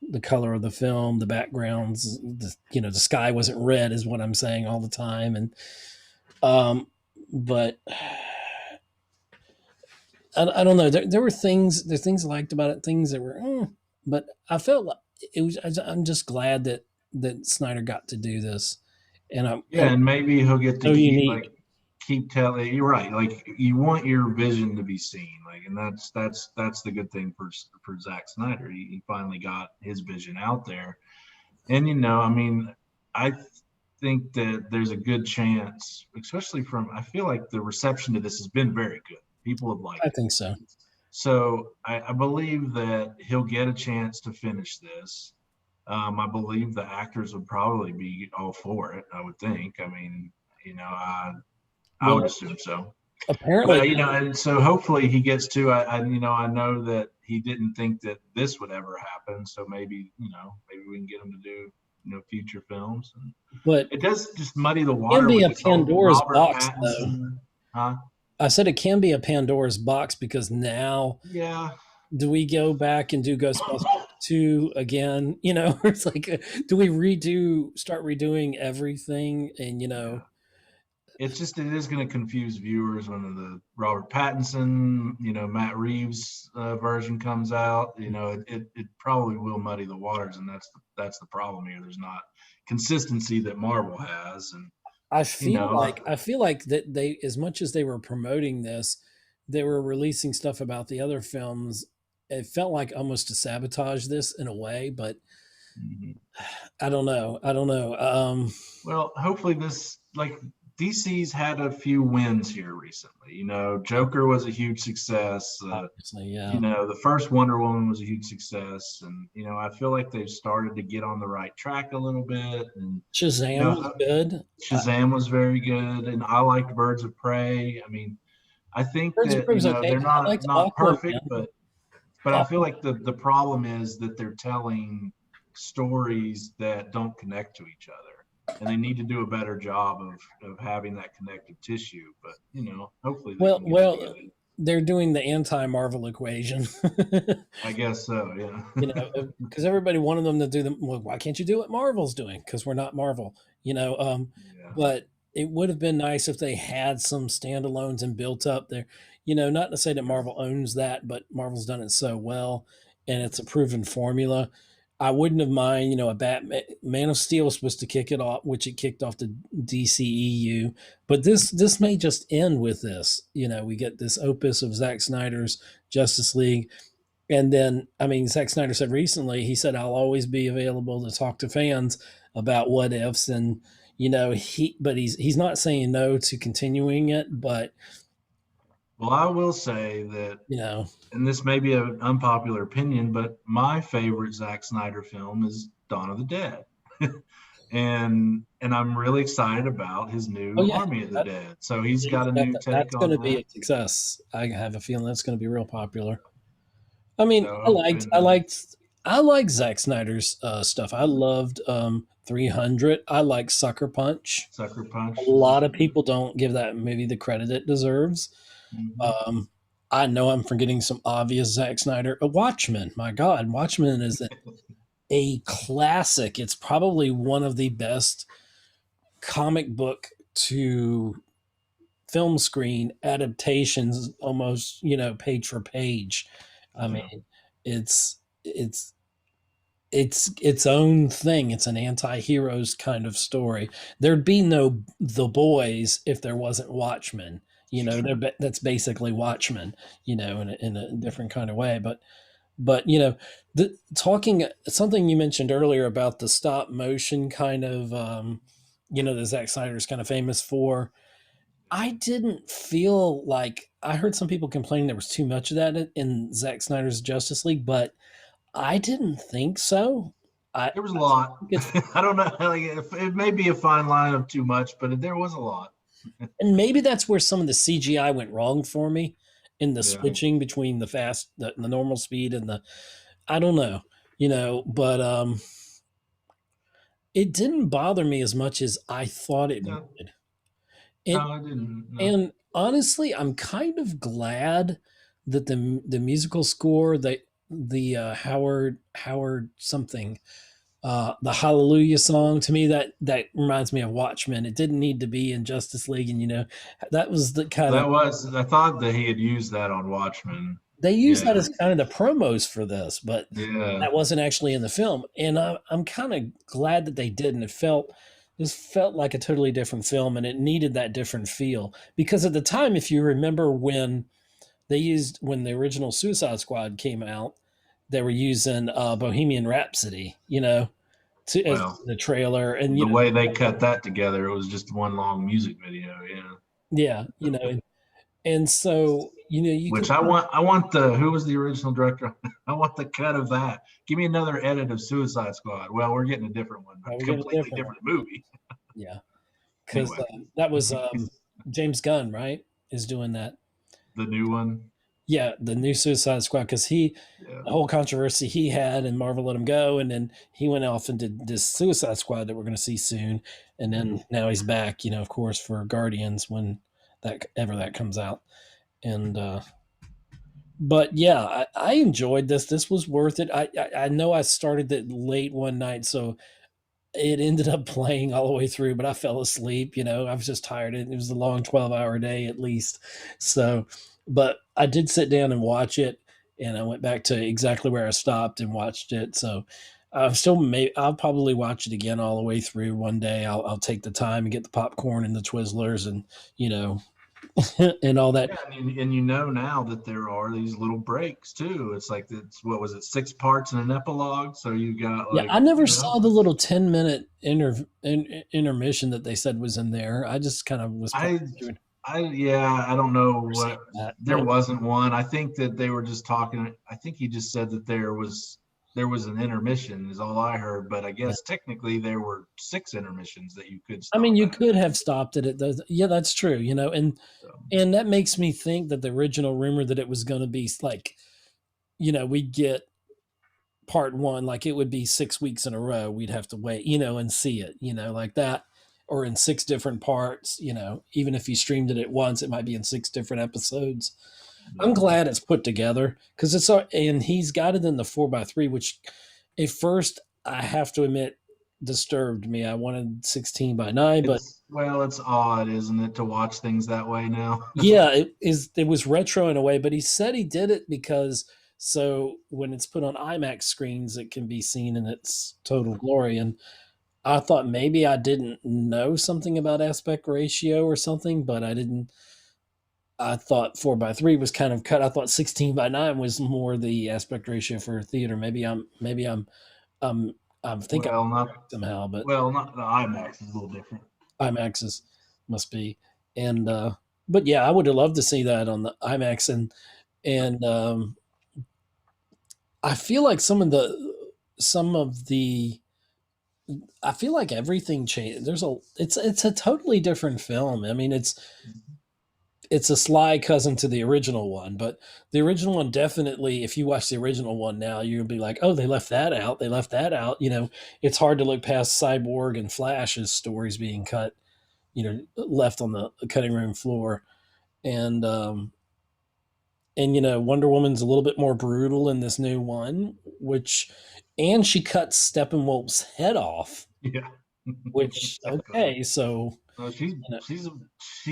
[SPEAKER 1] The color of the film, the backgrounds, the sky wasn't red, is what I'm saying all the time, and um, but I don't know. There were things I liked about it, things that were, but I felt like it was. I'm just glad that Snyder got to do this, and
[SPEAKER 2] yeah,
[SPEAKER 1] and
[SPEAKER 2] and maybe he'll get to
[SPEAKER 1] so
[SPEAKER 2] keep like
[SPEAKER 1] unique.
[SPEAKER 2] keep telling you're right. Like you want your vision to be seen. Like, and that's the good thing for Zack Snyder. He finally got his vision out there. And I mean, I think that there's a good chance, especially from I feel like the reception to this has been very good. People have
[SPEAKER 1] I
[SPEAKER 2] liked it.
[SPEAKER 1] think so.
[SPEAKER 2] So I believe that he'll get a chance to finish this. I believe the actors would probably be all for it. I would think. I mean, I would
[SPEAKER 1] Well,
[SPEAKER 2] assume so.
[SPEAKER 1] apparently,
[SPEAKER 2] But and so hopefully he gets to. I know that he didn't think that this would ever happen. So maybe we can get him to do future films. And
[SPEAKER 1] but
[SPEAKER 2] it does just muddy the
[SPEAKER 1] it can
[SPEAKER 2] water
[SPEAKER 1] be
[SPEAKER 2] with
[SPEAKER 1] a
[SPEAKER 2] this whole
[SPEAKER 1] Pandora's
[SPEAKER 2] Robert
[SPEAKER 1] box, though.
[SPEAKER 2] Pattinson, huh?
[SPEAKER 1] I said it can be a Pandora's box because now
[SPEAKER 2] Yeah,
[SPEAKER 1] do we go back and do Ghostbusters 2 again? It's like, do we start redoing everything? And,
[SPEAKER 2] yeah. It is going to confuse viewers when the Robert Pattinson, Matt Reeves version comes out. It probably will muddy the waters, and that's the problem here. There's not consistency that Marvel has, and you know,
[SPEAKER 1] I feel like that they, as much as they were promoting this, they were releasing stuff about the other films. It felt like almost to sabotage this in a way, but
[SPEAKER 2] mhm.
[SPEAKER 1] I don't know. I don't know.
[SPEAKER 2] Well, hopefully this like DC's had a few wins here recently. Joker was a huge success.
[SPEAKER 1] Obviously, yeah.
[SPEAKER 2] The first Wonder Woman was a huge success, and I feel like they've started to get on the right track a little bit. And you
[SPEAKER 1] Shazam was
[SPEAKER 2] know,
[SPEAKER 1] good.
[SPEAKER 2] Shazam was very good, and I liked Birds of Prey. I mean, I think
[SPEAKER 1] Birds of
[SPEAKER 2] that
[SPEAKER 1] Prey was okay.
[SPEAKER 2] they're
[SPEAKER 1] I liked
[SPEAKER 2] not perfect,
[SPEAKER 1] Aquaman.
[SPEAKER 2] but I feel
[SPEAKER 1] Aquaman.
[SPEAKER 2] like the problem is that they're telling stories that don't connect to each other, and they need to do a better job of having that connective tissue. But hopefully they
[SPEAKER 1] Well,
[SPEAKER 2] can get it
[SPEAKER 1] well,
[SPEAKER 2] together.
[SPEAKER 1] they're doing the anti-Marvel equation.
[SPEAKER 2] I guess so. Yeah.
[SPEAKER 1] Because everybody wanted them to do them. Well, why can't you do what Marvel's doing? Because we're not Marvel,
[SPEAKER 2] Yeah.
[SPEAKER 1] But it would have been nice if they had some standalones and built up there. Not to say that Marvel owns that, but Marvel's done it so well, and it's a proven formula. I wouldn't have mind, a Batman, Man of Steel was supposed to kick it off, which it kicked off the DCEU, but this may just end with this. We get this opus of Zack Snyder's Justice League, and then, I mean, Zack Snyder said recently, he said, I'll always be available to talk to fans about what ifs. And, but he's not saying no to continuing it, but,
[SPEAKER 2] Well, I will say that,
[SPEAKER 1] you know,
[SPEAKER 2] and this may be an unpopular opinion, but my favorite Zack Snyder film is Dawn of the Dead. And I'm really excited about his
[SPEAKER 1] oh
[SPEAKER 2] new
[SPEAKER 1] yeah,
[SPEAKER 2] Army of the
[SPEAKER 1] that,
[SPEAKER 2] Dead. So he's got a new
[SPEAKER 1] that's
[SPEAKER 2] take
[SPEAKER 1] going
[SPEAKER 2] on
[SPEAKER 1] to be a
[SPEAKER 2] that.
[SPEAKER 1] success. I have a feeling that's going to be real popular. I mean,
[SPEAKER 2] So
[SPEAKER 1] I
[SPEAKER 2] I'm
[SPEAKER 1] liked, I
[SPEAKER 2] hoping
[SPEAKER 1] liked, I like Zack Snyder's stuff. I loved 300. I like Sucker Punch.
[SPEAKER 2] Sucker
[SPEAKER 1] A
[SPEAKER 2] Punch is
[SPEAKER 1] lot of
[SPEAKER 2] good.
[SPEAKER 1] people don't give that movie the credit it deserves.
[SPEAKER 2] Hmm.
[SPEAKER 1] Um, I know I'm forgetting some obvious Zack Snyder. Watchmen, my God, Watchmen is a classic. It's probably one of the best comic book to film screen adaptations, almost page for page. I
[SPEAKER 2] Yeah.
[SPEAKER 1] mean, it's it's its own thing. It's an anti-heroes kind of story. There'd be no The Boys if there wasn't Watchmen. That's basically Watchmen. In a different kind of way. But the talking something you mentioned earlier about the stop motion kind of that Zack Snyder's kind of famous for. I didn't feel like I heard some people complaining there was too much of that in Zack Snyder's Justice League, but I didn't think so. I
[SPEAKER 2] There was a lot.
[SPEAKER 1] think it's
[SPEAKER 2] I don't know. Like, it may be a fine line of too much, but there was a lot.
[SPEAKER 1] and maybe that's where some of the CGI went wrong for me in the
[SPEAKER 2] Yeah.
[SPEAKER 1] switching between the normal speed and the I don't know, but it didn't bother me as much as I thought it
[SPEAKER 2] No,
[SPEAKER 1] would.
[SPEAKER 2] no,
[SPEAKER 1] And
[SPEAKER 2] I didn't. No.
[SPEAKER 1] and honestly, I'm kind of glad that the musical score that the Howard something the Hallelujah song to me that reminds me of Watchmen. It didn't need to be in Justice League, and that was the kind of
[SPEAKER 2] That was, I thought that he had used that on Watchmen.
[SPEAKER 1] they used that
[SPEAKER 2] Yeah.
[SPEAKER 1] as kind of the promos for this, but
[SPEAKER 2] Yeah.
[SPEAKER 1] that wasn't actually in the film. And I'm kind of glad that they did, and it felt this felt like a totally different film, and it needed that different feel because at the time, if you remember when the original Suicide Squad came out, they were using Bohemian Rhapsody, as
[SPEAKER 2] Well,
[SPEAKER 1] the trailer, and
[SPEAKER 2] the way they cut that together, it was just one long music video. Yeah.
[SPEAKER 1] yeah, and so you can
[SPEAKER 2] Which I want the who was the original director? I want the cut of that. Give me another edit of Suicide Squad. Well, we're getting a different one, a
[SPEAKER 1] we'll get a
[SPEAKER 2] completely
[SPEAKER 1] different one,
[SPEAKER 2] different movie.
[SPEAKER 1] yeah, because
[SPEAKER 2] Anyway,
[SPEAKER 1] that was James Gunn, right, is doing that.
[SPEAKER 2] the new one.
[SPEAKER 1] Yeah, the new Suicide Squad, because
[SPEAKER 2] Yeah.
[SPEAKER 1] the whole controversy he had, and Marvel let him go, and then he went off and did this Suicide Squad that we're going to see soon, and then now he's back, of course, for Guardians when that comes out, and but yeah, I enjoyed this. This was worth it. I know I started it late one night, so it ended up playing all the way through, but I fell asleep. I was just tired. It was a long 12-hour day at least. So, but I did sit down and watch it, and I went back to exactly where I stopped and watched it. So, I'll probably watch it again all the way through one day. I'll take the time and get the popcorn and the Twizzlers and, you know, and all that.
[SPEAKER 2] Yeah, and you know now that there are these little breaks too. It's like it's what was it, 6 parts and an epilogue. So you got
[SPEAKER 1] Yeah,
[SPEAKER 2] like
[SPEAKER 1] I never saw the little 10-minute intermission that they said was in there. I just kind of was
[SPEAKER 2] I
[SPEAKER 1] doing
[SPEAKER 2] yeah, I don't know
[SPEAKER 1] never seen
[SPEAKER 2] what
[SPEAKER 1] that.
[SPEAKER 2] there wasn't one. I think that they were just talking. I think he just said that there was an intermission is all I heard. But I
[SPEAKER 1] Yeah.
[SPEAKER 2] guess technically there were 6 intermissions that you could
[SPEAKER 1] I mean,
[SPEAKER 2] stop
[SPEAKER 1] you
[SPEAKER 2] at.
[SPEAKER 1] could have stopped it at those. Yeah, that's true.
[SPEAKER 2] So,
[SPEAKER 1] And that makes me think that the original rumor that it was going to be like, we'd get part one, like it would be 6 weeks in a row. We'd have to wait, and see it, like that, or in six different parts. Even if you streamed it at once, it might be in six different episodes. I'm
[SPEAKER 2] yeah.
[SPEAKER 1] glad it's put together because and he's got it in the 4:3, which at first I have to admit disturbed me. I wanted 16:9, but
[SPEAKER 2] It's odd, isn't it, to watch things that way now?
[SPEAKER 1] yeah, it was retro in a way, but he said he did it because so when it's put on IMAX screens, it can be seen in its total glory. And I thought maybe I didn't know something about aspect ratio or something, but I didn't. I thought 4:3 was kind of cut. I thought 16:9 was more the aspect ratio for theater. I think I'm
[SPEAKER 2] Well, not
[SPEAKER 1] correct somehow, but
[SPEAKER 2] not the IMAX is a little different.
[SPEAKER 1] IMAX must be. And but yeah, I would have loved to see that on the IMAX, and I feel like some of the I feel like everything changed. It's a totally different film. I mean, it's a sly cousin to the original one, but the original one definitely, if you watch the original one now, you'll be like, oh, they left that out. They left that out. It's hard to look past Cyborg and Flash's stories being cut, left on the cutting room floor. And Wonder Woman's a little bit more brutal in this new one, and she cuts Steppenwolf's head off,
[SPEAKER 2] Yeah.
[SPEAKER 1] which
[SPEAKER 2] Exactly.
[SPEAKER 1] okay, so
[SPEAKER 2] No, she's
[SPEAKER 1] you know,
[SPEAKER 2] she's a,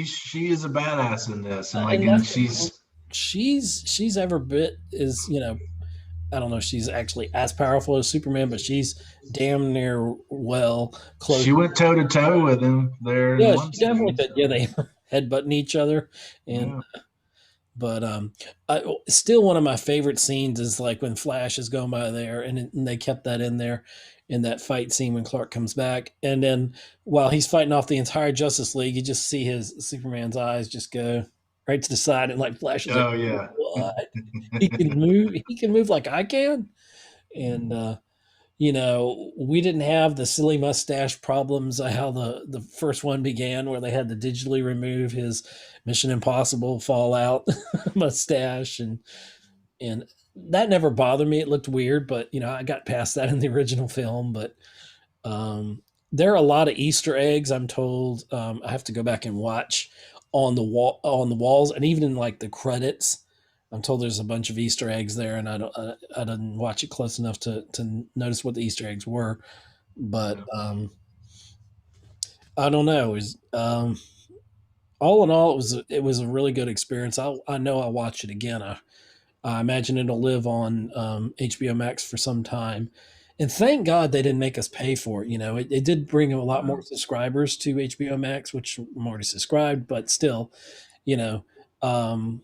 [SPEAKER 2] she is a badass in this, and like,
[SPEAKER 1] and
[SPEAKER 2] and
[SPEAKER 1] that's the thing.
[SPEAKER 2] she's
[SPEAKER 1] She's ever bit is I don't know if she's actually as powerful as Superman, but she's damn near well close.
[SPEAKER 2] she went toe to toe with him there in
[SPEAKER 1] Yeah,
[SPEAKER 2] one
[SPEAKER 1] she definitely
[SPEAKER 2] scene.
[SPEAKER 1] did.
[SPEAKER 2] So
[SPEAKER 1] Yeah, they headbutting each other, and
[SPEAKER 2] yeah,
[SPEAKER 1] but still one of my favorite scenes is like when Flash is going by there, and they kept that in there in that fight scene when Clark comes back, and then while he's fighting off the entire Justice League, you just see his Superman's eyes just go right to the side, and like Flash is like,
[SPEAKER 2] oh yeah,
[SPEAKER 1] "What? He can move? He can move like I can?" And we didn't have the silly mustache problems how the first one began, where they had to digitally remove his Mission Impossible Fallout mustache, and that never bothered me. It looked weird, but I got past that in the original film. But there are a lot of Easter eggs. I'm told I have to go back and watch on the walls, and even in like the credits. I'm told there's a bunch of Easter eggs there, and I didn't watch it close enough to notice what the Easter eggs were. But
[SPEAKER 2] yeah.
[SPEAKER 1] I don't know. All in all, it was a really good experience. I know I'll watch it again. I imagine it'll live on HBO Max for some time. And thank God they didn't make us pay for it. It did bring a lot more
[SPEAKER 2] Uh,
[SPEAKER 1] subscribers to HBO Max, which I'm already subscribed, but still, you know, um,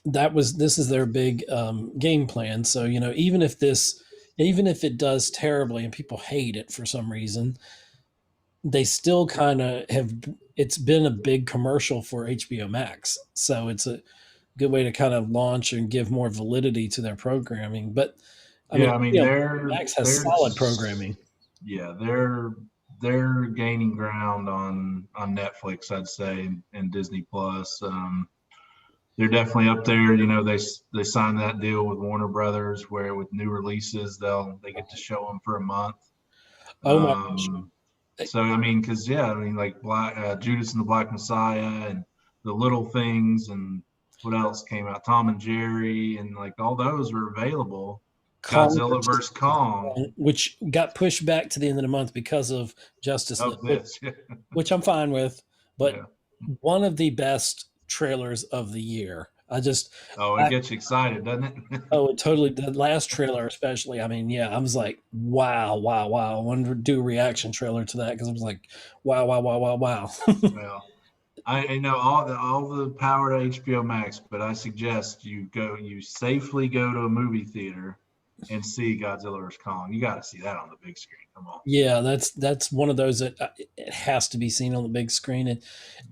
[SPEAKER 1] this is their big game plan. So even if it does terribly and people hate it for some reason, they still kind of have. It's been a big commercial for HBO Max, so it's a good way to kind of launch and give more validity to their programming. But I mean,
[SPEAKER 2] yeah, I mean
[SPEAKER 1] HBO Max has solid programming.
[SPEAKER 2] yeah, they're gaining ground on Netflix, I'd say, and Disney Plus. They're definitely up there. You know, they signed that deal with Warner Brothers where with new releases they get to show them for a month.
[SPEAKER 1] Oh my gosh.
[SPEAKER 2] Um, so I mean, because yeah, I mean like Judas and the Black Messiah and the Little Things and what else came out? Tom and Jerry and like all those were available.
[SPEAKER 1] Kong
[SPEAKER 2] Godzilla
[SPEAKER 1] versus
[SPEAKER 2] versus Kong.
[SPEAKER 1] which got pushed back to the end of the month because of Justice League,
[SPEAKER 2] Of this.
[SPEAKER 1] which I'm fine with, but
[SPEAKER 2] Yeah.
[SPEAKER 1] one of the best trailers of the year.
[SPEAKER 2] Oh, it
[SPEAKER 1] I
[SPEAKER 2] gets you excited, doesn't it?
[SPEAKER 1] oh, it totally, the last trailer especially. I mean, yeah, I was like, wow, wow, wow. I wanted to do a reaction trailer to that because I was like, wow, wow, wow, wow, wow.
[SPEAKER 2] Well, I know all the power to HBO Max, but I suggest you safely go to a movie theater and see Godzilla vs Kong. You got to see that on the big screen. Come on.
[SPEAKER 1] Yeah, that's one of those that it has to be seen on the big screen, and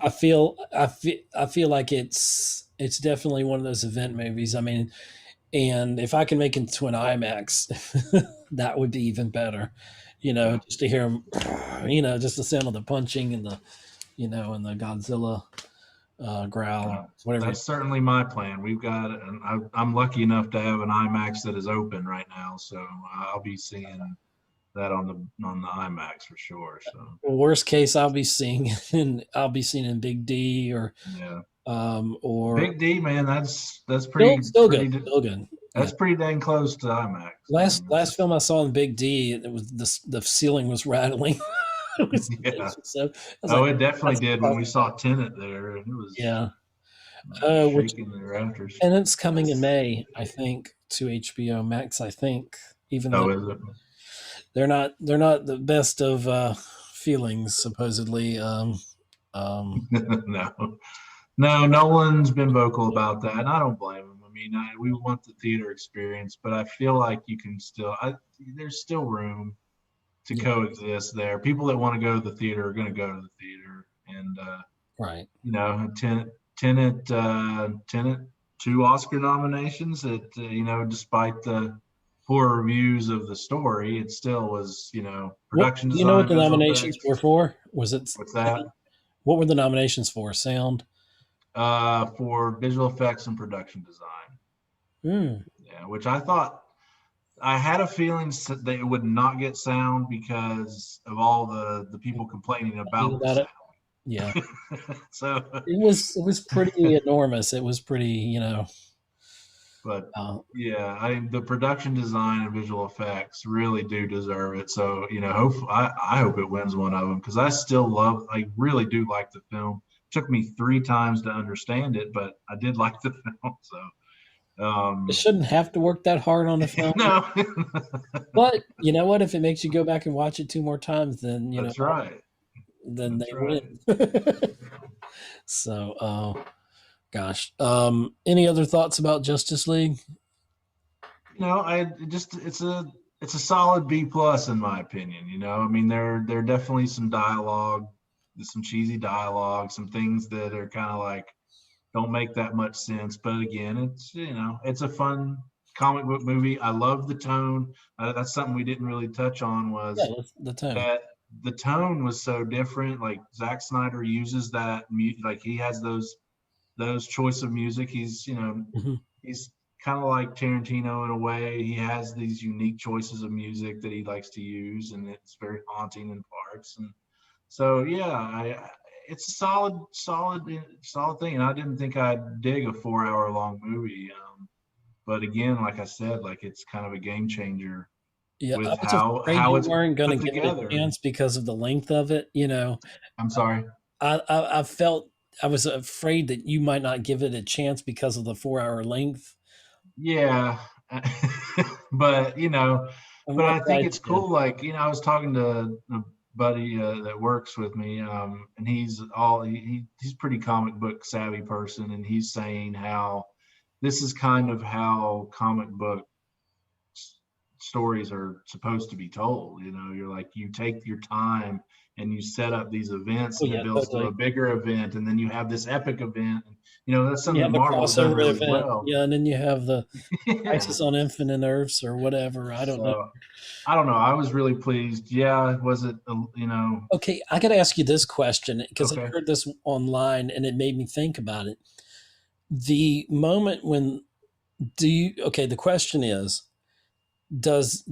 [SPEAKER 1] I feel like it's definitely one of those event movies. I mean, and if I can make it to an IMAX, that would be even better.
[SPEAKER 2] Yeah.
[SPEAKER 1] Just to hear him, just the sound of the punching and and the Godzilla growl or whatever.
[SPEAKER 2] That's certainly my plan. We've got, and I'm lucky enough to have an IMAX that is open right now, so I'll be seeing that on the IMAX for sure. So
[SPEAKER 1] Well, worst case, I'll be seeing in Big D
[SPEAKER 2] yeah,
[SPEAKER 1] or
[SPEAKER 2] Big D, man, that's
[SPEAKER 1] still good, still good. Yeah.
[SPEAKER 2] that's pretty dang close to IMAX. I
[SPEAKER 1] Last
[SPEAKER 2] mean,
[SPEAKER 1] last film I saw in Big D, it was the ceiling was rattling. It was
[SPEAKER 2] yeah.
[SPEAKER 1] so I was
[SPEAKER 2] Oh,
[SPEAKER 1] like,
[SPEAKER 2] it definitely
[SPEAKER 1] that's
[SPEAKER 2] did when we
[SPEAKER 1] impressive.
[SPEAKER 2] saw Tenet there. It was
[SPEAKER 1] Yeah. Which
[SPEAKER 2] shaking the rafters.
[SPEAKER 1] and it's coming in May, I think, to HBO Max. I think, even though
[SPEAKER 2] Oh, is it?
[SPEAKER 1] they're not the best of feelings, supposedly.
[SPEAKER 2] No, no. Nolan's been vocal about that, and I don't blame him. I mean, we want the theater experience, but I feel like you can still. There's still room to
[SPEAKER 1] Yeah,
[SPEAKER 2] coexist there. People that want to go to the theater are going to go to the theater, and
[SPEAKER 1] right.
[SPEAKER 2] Tenet, two Oscar nominations. Despite the poor reviews of the story, it still was,
[SPEAKER 1] What
[SPEAKER 2] production
[SPEAKER 1] do you know what
[SPEAKER 2] design,
[SPEAKER 1] the
[SPEAKER 2] visual
[SPEAKER 1] nominations were
[SPEAKER 2] effects.
[SPEAKER 1] for? Was it
[SPEAKER 2] What's that?
[SPEAKER 1] what were the nominations for? Sound.
[SPEAKER 2] For visual effects and production design.
[SPEAKER 1] Hmm.
[SPEAKER 2] Yeah, which I thought I had a feeling that it would not get sound because of all the people complaining
[SPEAKER 1] Thinking
[SPEAKER 2] about the
[SPEAKER 1] about it.
[SPEAKER 2] sound.
[SPEAKER 1] Yeah.
[SPEAKER 2] So,
[SPEAKER 1] It was pretty enormous. It was pretty,
[SPEAKER 2] but
[SPEAKER 1] uh,
[SPEAKER 2] yeah, the production design and visual effects really do deserve it. So, I hope it wins one of them because I really do like the film. Took me 3 times to understand it, but I did like the film. So,
[SPEAKER 1] it shouldn't have to work that hard on a film.
[SPEAKER 2] no,
[SPEAKER 1] But you know what? If it makes you go back and watch it two more times, then
[SPEAKER 2] that's right.
[SPEAKER 1] then
[SPEAKER 2] That's
[SPEAKER 1] they
[SPEAKER 2] right.
[SPEAKER 1] win. So, gosh. Any other thoughts about Justice League?
[SPEAKER 2] I just it's a solid B plus in my opinion. I mean there are definitely some dialogue, some cheesy dialogue, some things that are kind of like don't make that much sense. But again, it's a fun comic book movie. I love the tone. That's something we didn't really touch on
[SPEAKER 1] Yeah,
[SPEAKER 2] was
[SPEAKER 1] that's the tone.
[SPEAKER 2] that the tone was so different. Like Zack Snyder uses that, like he has those choice of music.
[SPEAKER 1] Mhm.
[SPEAKER 2] He's kind of like Tarantino in a way. He has these unique choices of music that he likes to use, and it's very haunting in parts. And so, yeah, it's a solid thing. And I didn't think I'd dig a 4 hour long movie. But again, like I said, like it's kind of a game changer
[SPEAKER 1] Yeah, I
[SPEAKER 2] with
[SPEAKER 1] was afraid
[SPEAKER 2] how
[SPEAKER 1] you
[SPEAKER 2] it's
[SPEAKER 1] weren't going to
[SPEAKER 2] put
[SPEAKER 1] give it a
[SPEAKER 2] together.
[SPEAKER 1] chance because of the length of it.
[SPEAKER 2] I'm sorry.
[SPEAKER 1] I felt I was afraid that you might not give it a chance because of the 4 hour length.
[SPEAKER 2] Yeah, but
[SPEAKER 1] I'm
[SPEAKER 2] but
[SPEAKER 1] gonna
[SPEAKER 2] I think
[SPEAKER 1] try
[SPEAKER 2] it's
[SPEAKER 1] to.
[SPEAKER 2] cool. Like, I was talking to a buddy that works with me, and he's pretty comic book savvy person, and he's saying how this is kind of how comic book stories are supposed to be told. You're like, you take your time and you set up these events,
[SPEAKER 1] Oh
[SPEAKER 2] and it
[SPEAKER 1] yeah,
[SPEAKER 2] builds to a
[SPEAKER 1] totally.
[SPEAKER 2] bigger event, and then you have this epic event. That's
[SPEAKER 1] You
[SPEAKER 2] something that
[SPEAKER 1] have a
[SPEAKER 2] Marvel's done
[SPEAKER 1] crossover
[SPEAKER 2] really
[SPEAKER 1] event,
[SPEAKER 2] well.
[SPEAKER 1] yeah, and then you have the
[SPEAKER 2] Yeah.
[SPEAKER 1] Crisis on Infinite Earths or whatever. I don't know.
[SPEAKER 2] So I don't know. I was really pleased. Yeah, was it?
[SPEAKER 1] Okay, I got to ask you this question because I
[SPEAKER 2] Okay.
[SPEAKER 1] heard this online and it made me think about it. The moment when do you? Okay, the question is, does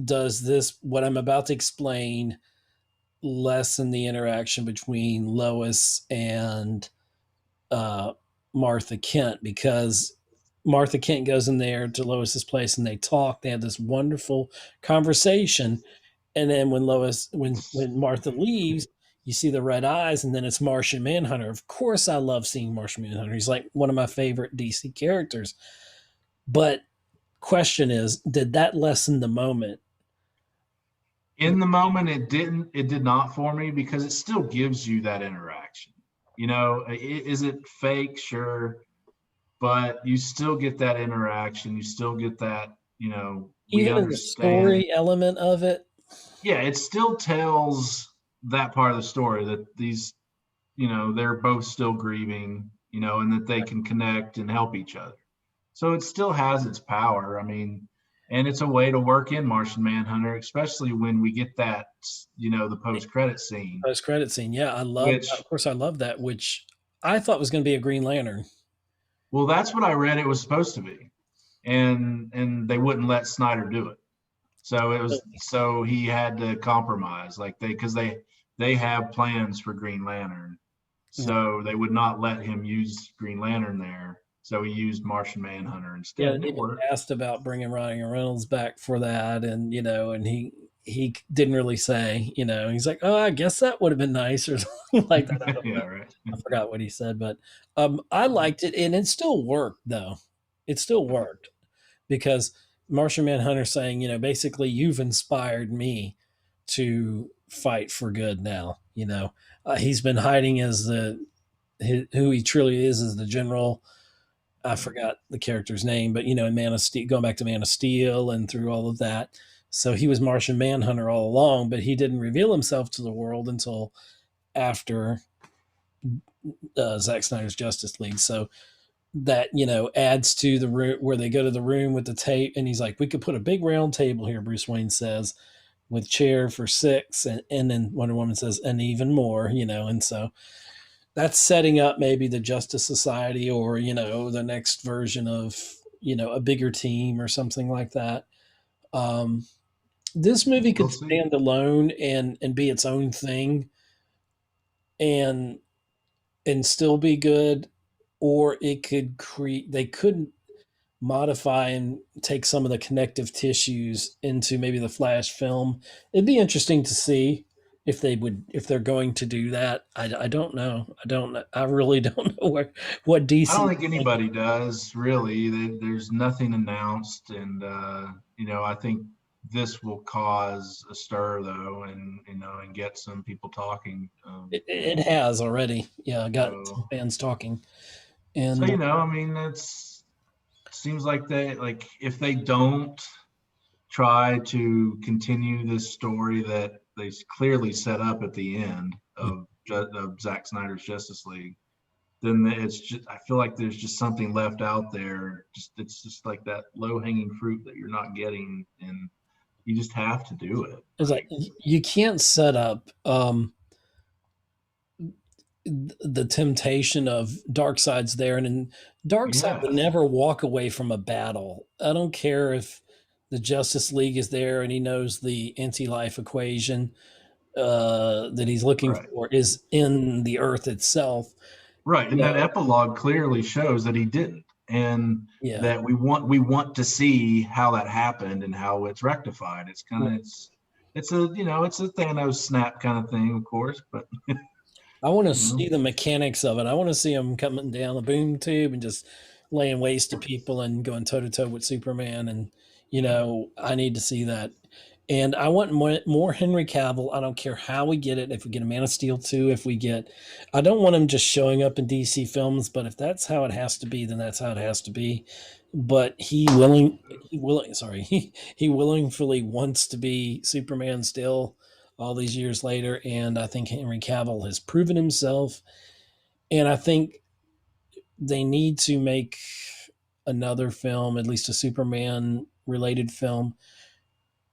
[SPEAKER 1] this what I'm about to explain lessen the interaction between Lois and uh, Martha Kent? Because Martha Kent goes in there to Lois's place and they talk. They have this wonderful conversation, and then when Martha leaves, you see the red eyes, and then it's Martian Manhunter. Of course, I love seeing Martian Manhunter. He's like one of my favorite DC characters. But question is, did that lessen the moment?
[SPEAKER 2] In the moment, it didn't. It did not for me because it still gives you that interaction. Is it fake? Sure, but you still get that interaction. You still get that. We
[SPEAKER 1] Even in the
[SPEAKER 2] understand.
[SPEAKER 1] story element of it,
[SPEAKER 2] Yeah, it still tells that part of the story that these, they're both still grieving, and that they can connect and help each other. So it still has its power. I mean, and it's a way to work in Martian Manhunter, especially when we get that, the post-credit scene,
[SPEAKER 1] post credit scene. Yeah, I love. Of
[SPEAKER 2] which,
[SPEAKER 1] course, I love that. Which I thought was going to be a Green Lantern.
[SPEAKER 2] well, that's what I read it was supposed to be, and they wouldn't let Snyder do it. So he had to compromise, like because they have plans for Green Lantern, so they would not let him use Green Lantern there. So he used Martian Manhunter
[SPEAKER 1] Yeah,
[SPEAKER 2] instead,
[SPEAKER 1] and
[SPEAKER 2] and it
[SPEAKER 1] even
[SPEAKER 2] worked.
[SPEAKER 1] asked about bringing Ryan Reynolds back for that, and and he didn't really say. He's like, "Oh, I guess that would have been nice," or something like that. I don't
[SPEAKER 2] Yeah,
[SPEAKER 1] know.
[SPEAKER 2] right.
[SPEAKER 1] I forgot what he said, but I liked it, and it still worked though. It still worked because Martian Manhunter saying, basically, you've inspired me to fight for good. Now, he's been hiding as who he truly is as the general. I forgot the character's name, but in Man of Steel, going back to Man of Steel and through all of that. So he was Martian Manhunter all along, but he didn't reveal himself to the world until after Zack Snyder's Justice League. So that adds to the room where they go to the room with the tape, and he's like, "We could put a big round table here." Bruce Wayne says, "With chair for six," and then Wonder Woman says, "And even more," and so that's setting up maybe the Justice Society or the next version of a bigger team or something like that. Um, this movie
[SPEAKER 2] We'll
[SPEAKER 1] could
[SPEAKER 2] see.
[SPEAKER 1] stand alone and be its own thing and still be good, or it could create. They could modify and take some of the connective tissues into maybe the Flash film. It'd be interesting to see if they're going to do that. I don't know. I don't know. I really don't know what
[SPEAKER 2] I don't
[SPEAKER 1] DC
[SPEAKER 2] think
[SPEAKER 1] is thinking.
[SPEAKER 2] anybody does really. There's nothing announced, and I think this will cause a stir though, and and get some people talking.
[SPEAKER 1] It has already. Yeah, I got some
[SPEAKER 2] So
[SPEAKER 1] fans talking,
[SPEAKER 2] so
[SPEAKER 1] and
[SPEAKER 2] I mean, it's seems like if they don't try to continue this story that they clearly set up at the end of Zack Snyder's Justice League, then it's just I feel like there's just something left out there. Just it's just like that low hanging fruit that you're not getting, and you just have to do it.
[SPEAKER 1] it's like
[SPEAKER 2] Like
[SPEAKER 1] you can't set up the temptation of Darkseid's there, and Darkseid would
[SPEAKER 2] yes,
[SPEAKER 1] never walk away from a battle. I don't care if the Justice League is there and he knows the anti-life equation that he's looking
[SPEAKER 2] right,
[SPEAKER 1] for is in the Earth itself.
[SPEAKER 2] right,
[SPEAKER 1] You
[SPEAKER 2] and that
[SPEAKER 1] know,
[SPEAKER 2] epilogue clearly shows that he didn't, and
[SPEAKER 1] yeah,
[SPEAKER 2] that we want to see how that happened and how it's rectified. It's kind
[SPEAKER 1] yeah.
[SPEAKER 2] of it's a it's a Thanos snap kind of thing, of course, but
[SPEAKER 1] I want to
[SPEAKER 2] you know
[SPEAKER 1] see the mechanics of it. I want to see him coming down the boom tube and just laying waste to people and going toe to toe with Superman. And I need to see that. And I want more Henry Cavill. I don't care how we get it. If we get a Man of Steel 2, if we get, I don't want him just showing up in DC films. But if that's how it has to be, then that's how it has to be. But sorry, he willingly wants to be Superman still, all these years later. And I think Henry Cavill has proven himself. And I think they need to make another film, at least a Superman related film.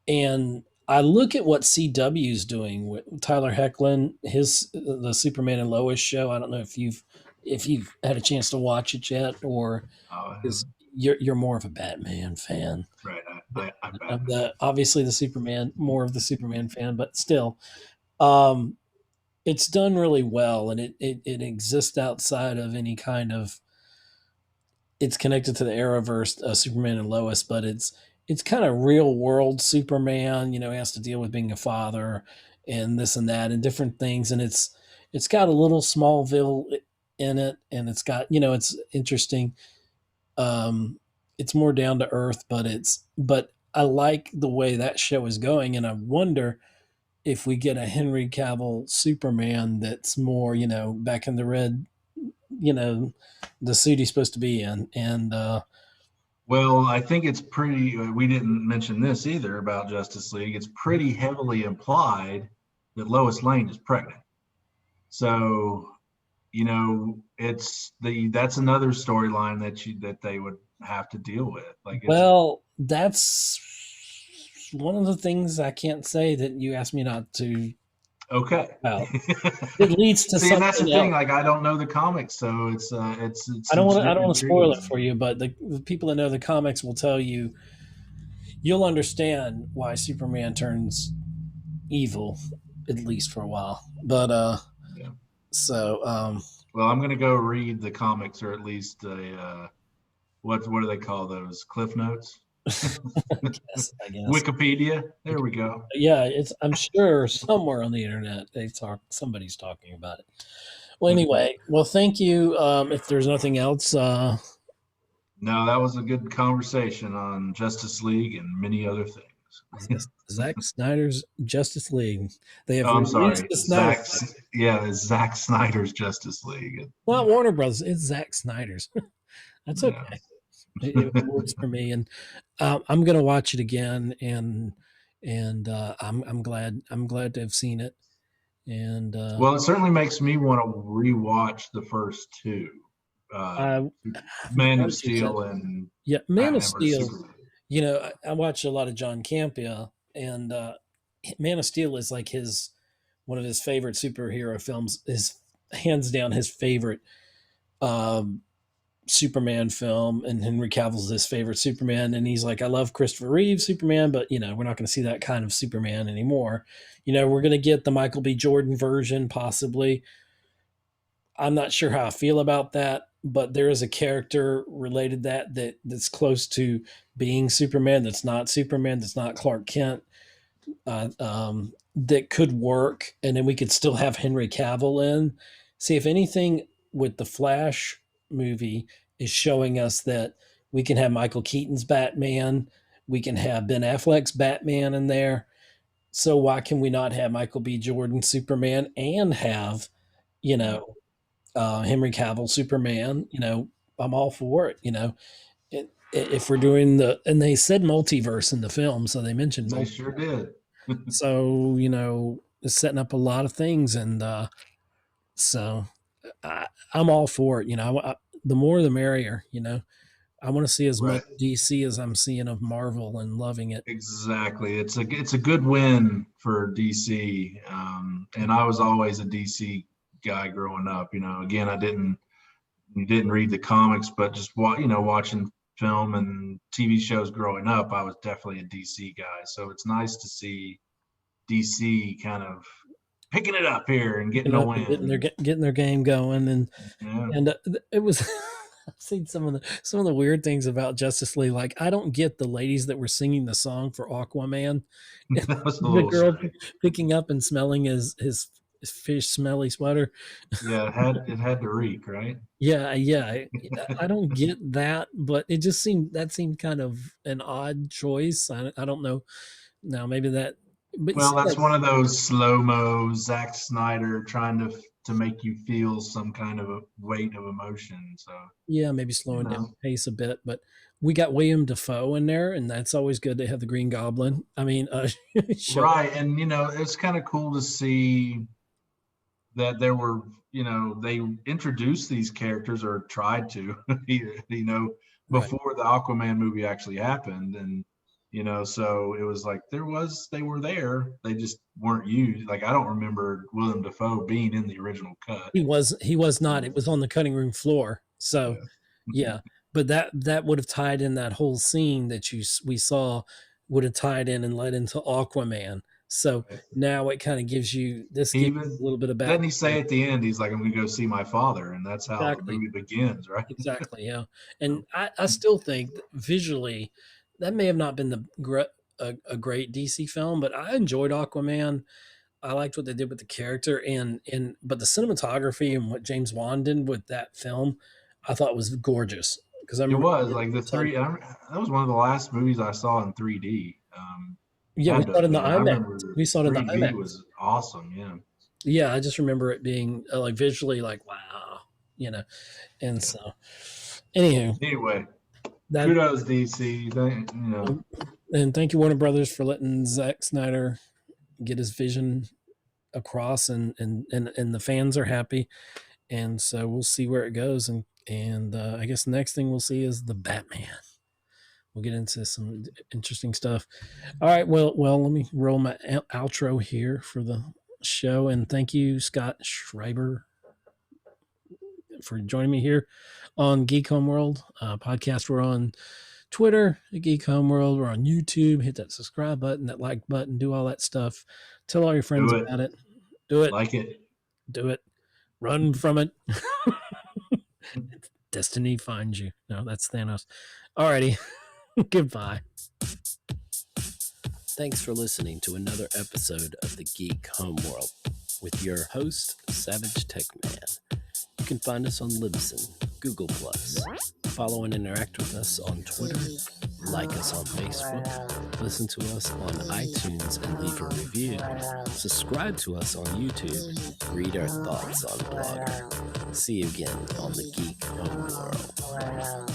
[SPEAKER 1] And I look at what CW is doing with Tyler Hoechlin, his the Superman and Lois show. I don't know if you've had a chance to watch it yet, or
[SPEAKER 2] Uh,
[SPEAKER 1] is you're more of a Batman fan.
[SPEAKER 2] right. I'm
[SPEAKER 1] I'm
[SPEAKER 2] Batman.
[SPEAKER 1] the obviously the Superman, more of the Superman fan, but still, um, it's done really well, and it exists outside of any kind of, it's connected to the Arrowverse, Superman and Lois, but it's kind of real world Superman. You know, he has to deal with being a father and this and that and different things, and it's got a little Smallville in it, and it's got, it's interesting. It's more down to earth, but I like the way that show is going, and I wonder if we get a Henry Cavill Superman that's more, back in the red, you know, the suit he's supposed to be in, and
[SPEAKER 2] Well, I think it's pretty. We didn't mention this either about Justice League. It's pretty heavily implied that Lois Lane is pregnant. So, that's another storyline that they would have to deal with. Like it's
[SPEAKER 1] well, that's one of the things I can't say that you asked me not to
[SPEAKER 2] okay.
[SPEAKER 1] about. It leads to
[SPEAKER 2] See, and that's the
[SPEAKER 1] something
[SPEAKER 2] thing.
[SPEAKER 1] else.
[SPEAKER 2] Like I don't know the comics, so it's
[SPEAKER 1] I don't want to spoil
[SPEAKER 2] intriguing
[SPEAKER 1] it
[SPEAKER 2] to
[SPEAKER 1] for
[SPEAKER 2] me.
[SPEAKER 1] you, but the people that know the comics will tell you, you'll understand why Superman turns evil, at least for a while. But
[SPEAKER 2] Yeah.
[SPEAKER 1] so
[SPEAKER 2] Well, I'm gonna go read the comics, or at least what do they call those? Cliff notes?
[SPEAKER 1] I guess.
[SPEAKER 2] Wikipedia. There we go.
[SPEAKER 1] Yeah, it's, I'm sure somewhere on the internet somebody's talking about it. Well, anyway, well, thank you. If there's nothing else,
[SPEAKER 2] No, that was a good conversation on Justice League and many other things.
[SPEAKER 1] Zack Snyder's Justice League. They have
[SPEAKER 2] Oh, I'm
[SPEAKER 1] released
[SPEAKER 2] sorry,
[SPEAKER 1] the Snyder Cut.
[SPEAKER 2] Yeah, it's Zack Snyder's Justice League.
[SPEAKER 1] Not Warner Brothers. It's Zack Snyder's. That's
[SPEAKER 2] Yeah.
[SPEAKER 1] okay. It works for me, and I'm gonna watch it again, and I'm glad to have seen it, and
[SPEAKER 2] Well, it certainly makes me want to rewatch the first two, uh,
[SPEAKER 1] I haven't
[SPEAKER 2] Man of
[SPEAKER 1] wanted to
[SPEAKER 2] Steel
[SPEAKER 1] since,
[SPEAKER 2] and
[SPEAKER 1] yeah, Man of
[SPEAKER 2] Batman vs
[SPEAKER 1] Steel.
[SPEAKER 2] Superman.
[SPEAKER 1] I watch a lot of John Campea, and Man of Steel is like his one of his favorite superhero films. Is hands down his favorite um, Superman film, and Henry Cavill's his favorite Superman. And he's like, I love Christopher Reeve Superman, but we're not going to see that kind of Superman anymore. We're going to get the Michael B. Jordan version, possibly. I'm not sure how I feel about that, but there is a character related that's close to being Superman. That's not Superman. That's not Clark Kent. That could work, and then we could still have Henry Cavill in. See, if anything, with the Flash movie is showing us that we can have Michael Keaton's Batman, we can have Ben Affleck's Batman in there. So why can we not have Michael B. Jordan Superman and have, you
[SPEAKER 2] Yeah,
[SPEAKER 1] know, Henry Cavill Superman? I'm all for it. If we're doing and they said multiverse in the film, so they mentioned
[SPEAKER 2] they sure did.
[SPEAKER 1] so, it's setting up a lot of things. And so I'm all for it. The more the merrier. I want to see as much
[SPEAKER 2] Right.
[SPEAKER 1] DC as I'm seeing of Marvel and loving it.
[SPEAKER 2] Exactly. It's a good win for DC. And I was always a DC guy growing up. Again, I didn't read the comics, but just watching film and TV shows growing up, I was definitely a DC guy. So it's nice to see DC kind of picking it up here and getting
[SPEAKER 1] Getting
[SPEAKER 2] a
[SPEAKER 1] up and getting their
[SPEAKER 2] win.
[SPEAKER 1] getting their game going, and
[SPEAKER 2] Yeah,
[SPEAKER 1] and it was. I've seen some of the weird things about Justice League. Like, I don't get the ladies that were singing the song for Aquaman.
[SPEAKER 2] that was a
[SPEAKER 1] The
[SPEAKER 2] little
[SPEAKER 1] girl
[SPEAKER 2] strange.
[SPEAKER 1] picking up and smelling his fish smelly sweater.
[SPEAKER 2] Yeah, it had to reek, right?
[SPEAKER 1] Yeah, yeah. I don't get that, but it just seemed kind of an odd choice. I don't know. Now maybe that, but
[SPEAKER 2] Well,
[SPEAKER 1] see,
[SPEAKER 2] that's
[SPEAKER 1] like,
[SPEAKER 2] one of those slow-mo Zack Snyder trying to make you feel some kind of a weight of emotion. So,
[SPEAKER 1] yeah, maybe
[SPEAKER 2] you
[SPEAKER 1] slowing down
[SPEAKER 2] know,
[SPEAKER 1] the pace a bit. But we got William Defoe in there, and that's always good to have the Green Goblin. I mean, show.
[SPEAKER 2] right. And, it's kind of cool to see that there were, they introduced these characters or tried to,
[SPEAKER 1] Right.
[SPEAKER 2] before the Aquaman movie actually happened. And, so it was like they were there. They just weren't used. Like, I don't remember Willem Dafoe being in the original cut.
[SPEAKER 1] He was not.
[SPEAKER 2] Yeah.
[SPEAKER 1] It was on the cutting room floor. So,
[SPEAKER 2] Yeah.
[SPEAKER 1] yeah, but that would have tied in that whole scene that we saw would have tied in and led into Aquaman. So
[SPEAKER 2] Right.
[SPEAKER 1] now it kind of gives you this
[SPEAKER 2] He
[SPEAKER 1] gives
[SPEAKER 2] even
[SPEAKER 1] you a little bit of
[SPEAKER 2] doesn't he
[SPEAKER 1] backstory.
[SPEAKER 2] say at the end, he's like, I'm gonna go see my father, and that's how the
[SPEAKER 1] Exactly.
[SPEAKER 2] movie begins, right?
[SPEAKER 1] Exactly. Yeah. And
[SPEAKER 2] So,
[SPEAKER 1] I still think that visually that may have not been a great DC film, but I enjoyed Aquaman. I liked what they did with the character and but the cinematography and what James Wan did with that film, I thought was gorgeous because I
[SPEAKER 2] it
[SPEAKER 1] remember
[SPEAKER 2] was
[SPEAKER 1] seeing it
[SPEAKER 2] like
[SPEAKER 1] at
[SPEAKER 2] the
[SPEAKER 1] the time.
[SPEAKER 2] three. That was one of the last movies I saw in 3D.
[SPEAKER 1] Yeah, we
[SPEAKER 2] Had to
[SPEAKER 1] saw it
[SPEAKER 2] have
[SPEAKER 1] in the
[SPEAKER 2] been. I
[SPEAKER 1] IMAX.
[SPEAKER 2] remember
[SPEAKER 1] We saw it in the
[SPEAKER 2] 3D
[SPEAKER 1] IMAX.
[SPEAKER 2] was awesome. Yeah,
[SPEAKER 1] Yeah, I just remember it being like visually like wow, you know. And
[SPEAKER 2] yeah.
[SPEAKER 1] so, anywho,
[SPEAKER 2] Anyway,
[SPEAKER 1] that
[SPEAKER 2] kudos DC.
[SPEAKER 1] and thank you Warner Brothers for letting Zack Snyder get his vision across, and the fans are happy, and so we'll see where it goes, and I guess the next thing we'll see is the Batman. We'll get into some interesting stuff. All right, well, let me roll my outro here for the show, and thank you, Scott Schreiber, for joining me here on Geek Homeworld podcast. We're on Twitter at Geek Homeworld. We're on YouTube. Hit that subscribe button, that like button, do all that stuff. Tell all your friends
[SPEAKER 2] Do
[SPEAKER 1] about
[SPEAKER 2] it.
[SPEAKER 1] it. Do it.
[SPEAKER 2] Like it.
[SPEAKER 1] Do it. Run from it. Destiny finds you. No, that's Thanos. Alrighty. Goodbye. Thanks for listening to another episode of the Geek Homeworld with your host, Savage Tech Man. You can find us on Libsyn, Google+, follow and interact with us on Twitter, like us on Facebook, listen to us on iTunes and leave a review, subscribe to us on YouTube, read our thoughts on Blogger. See you again on the Geek Homeworld.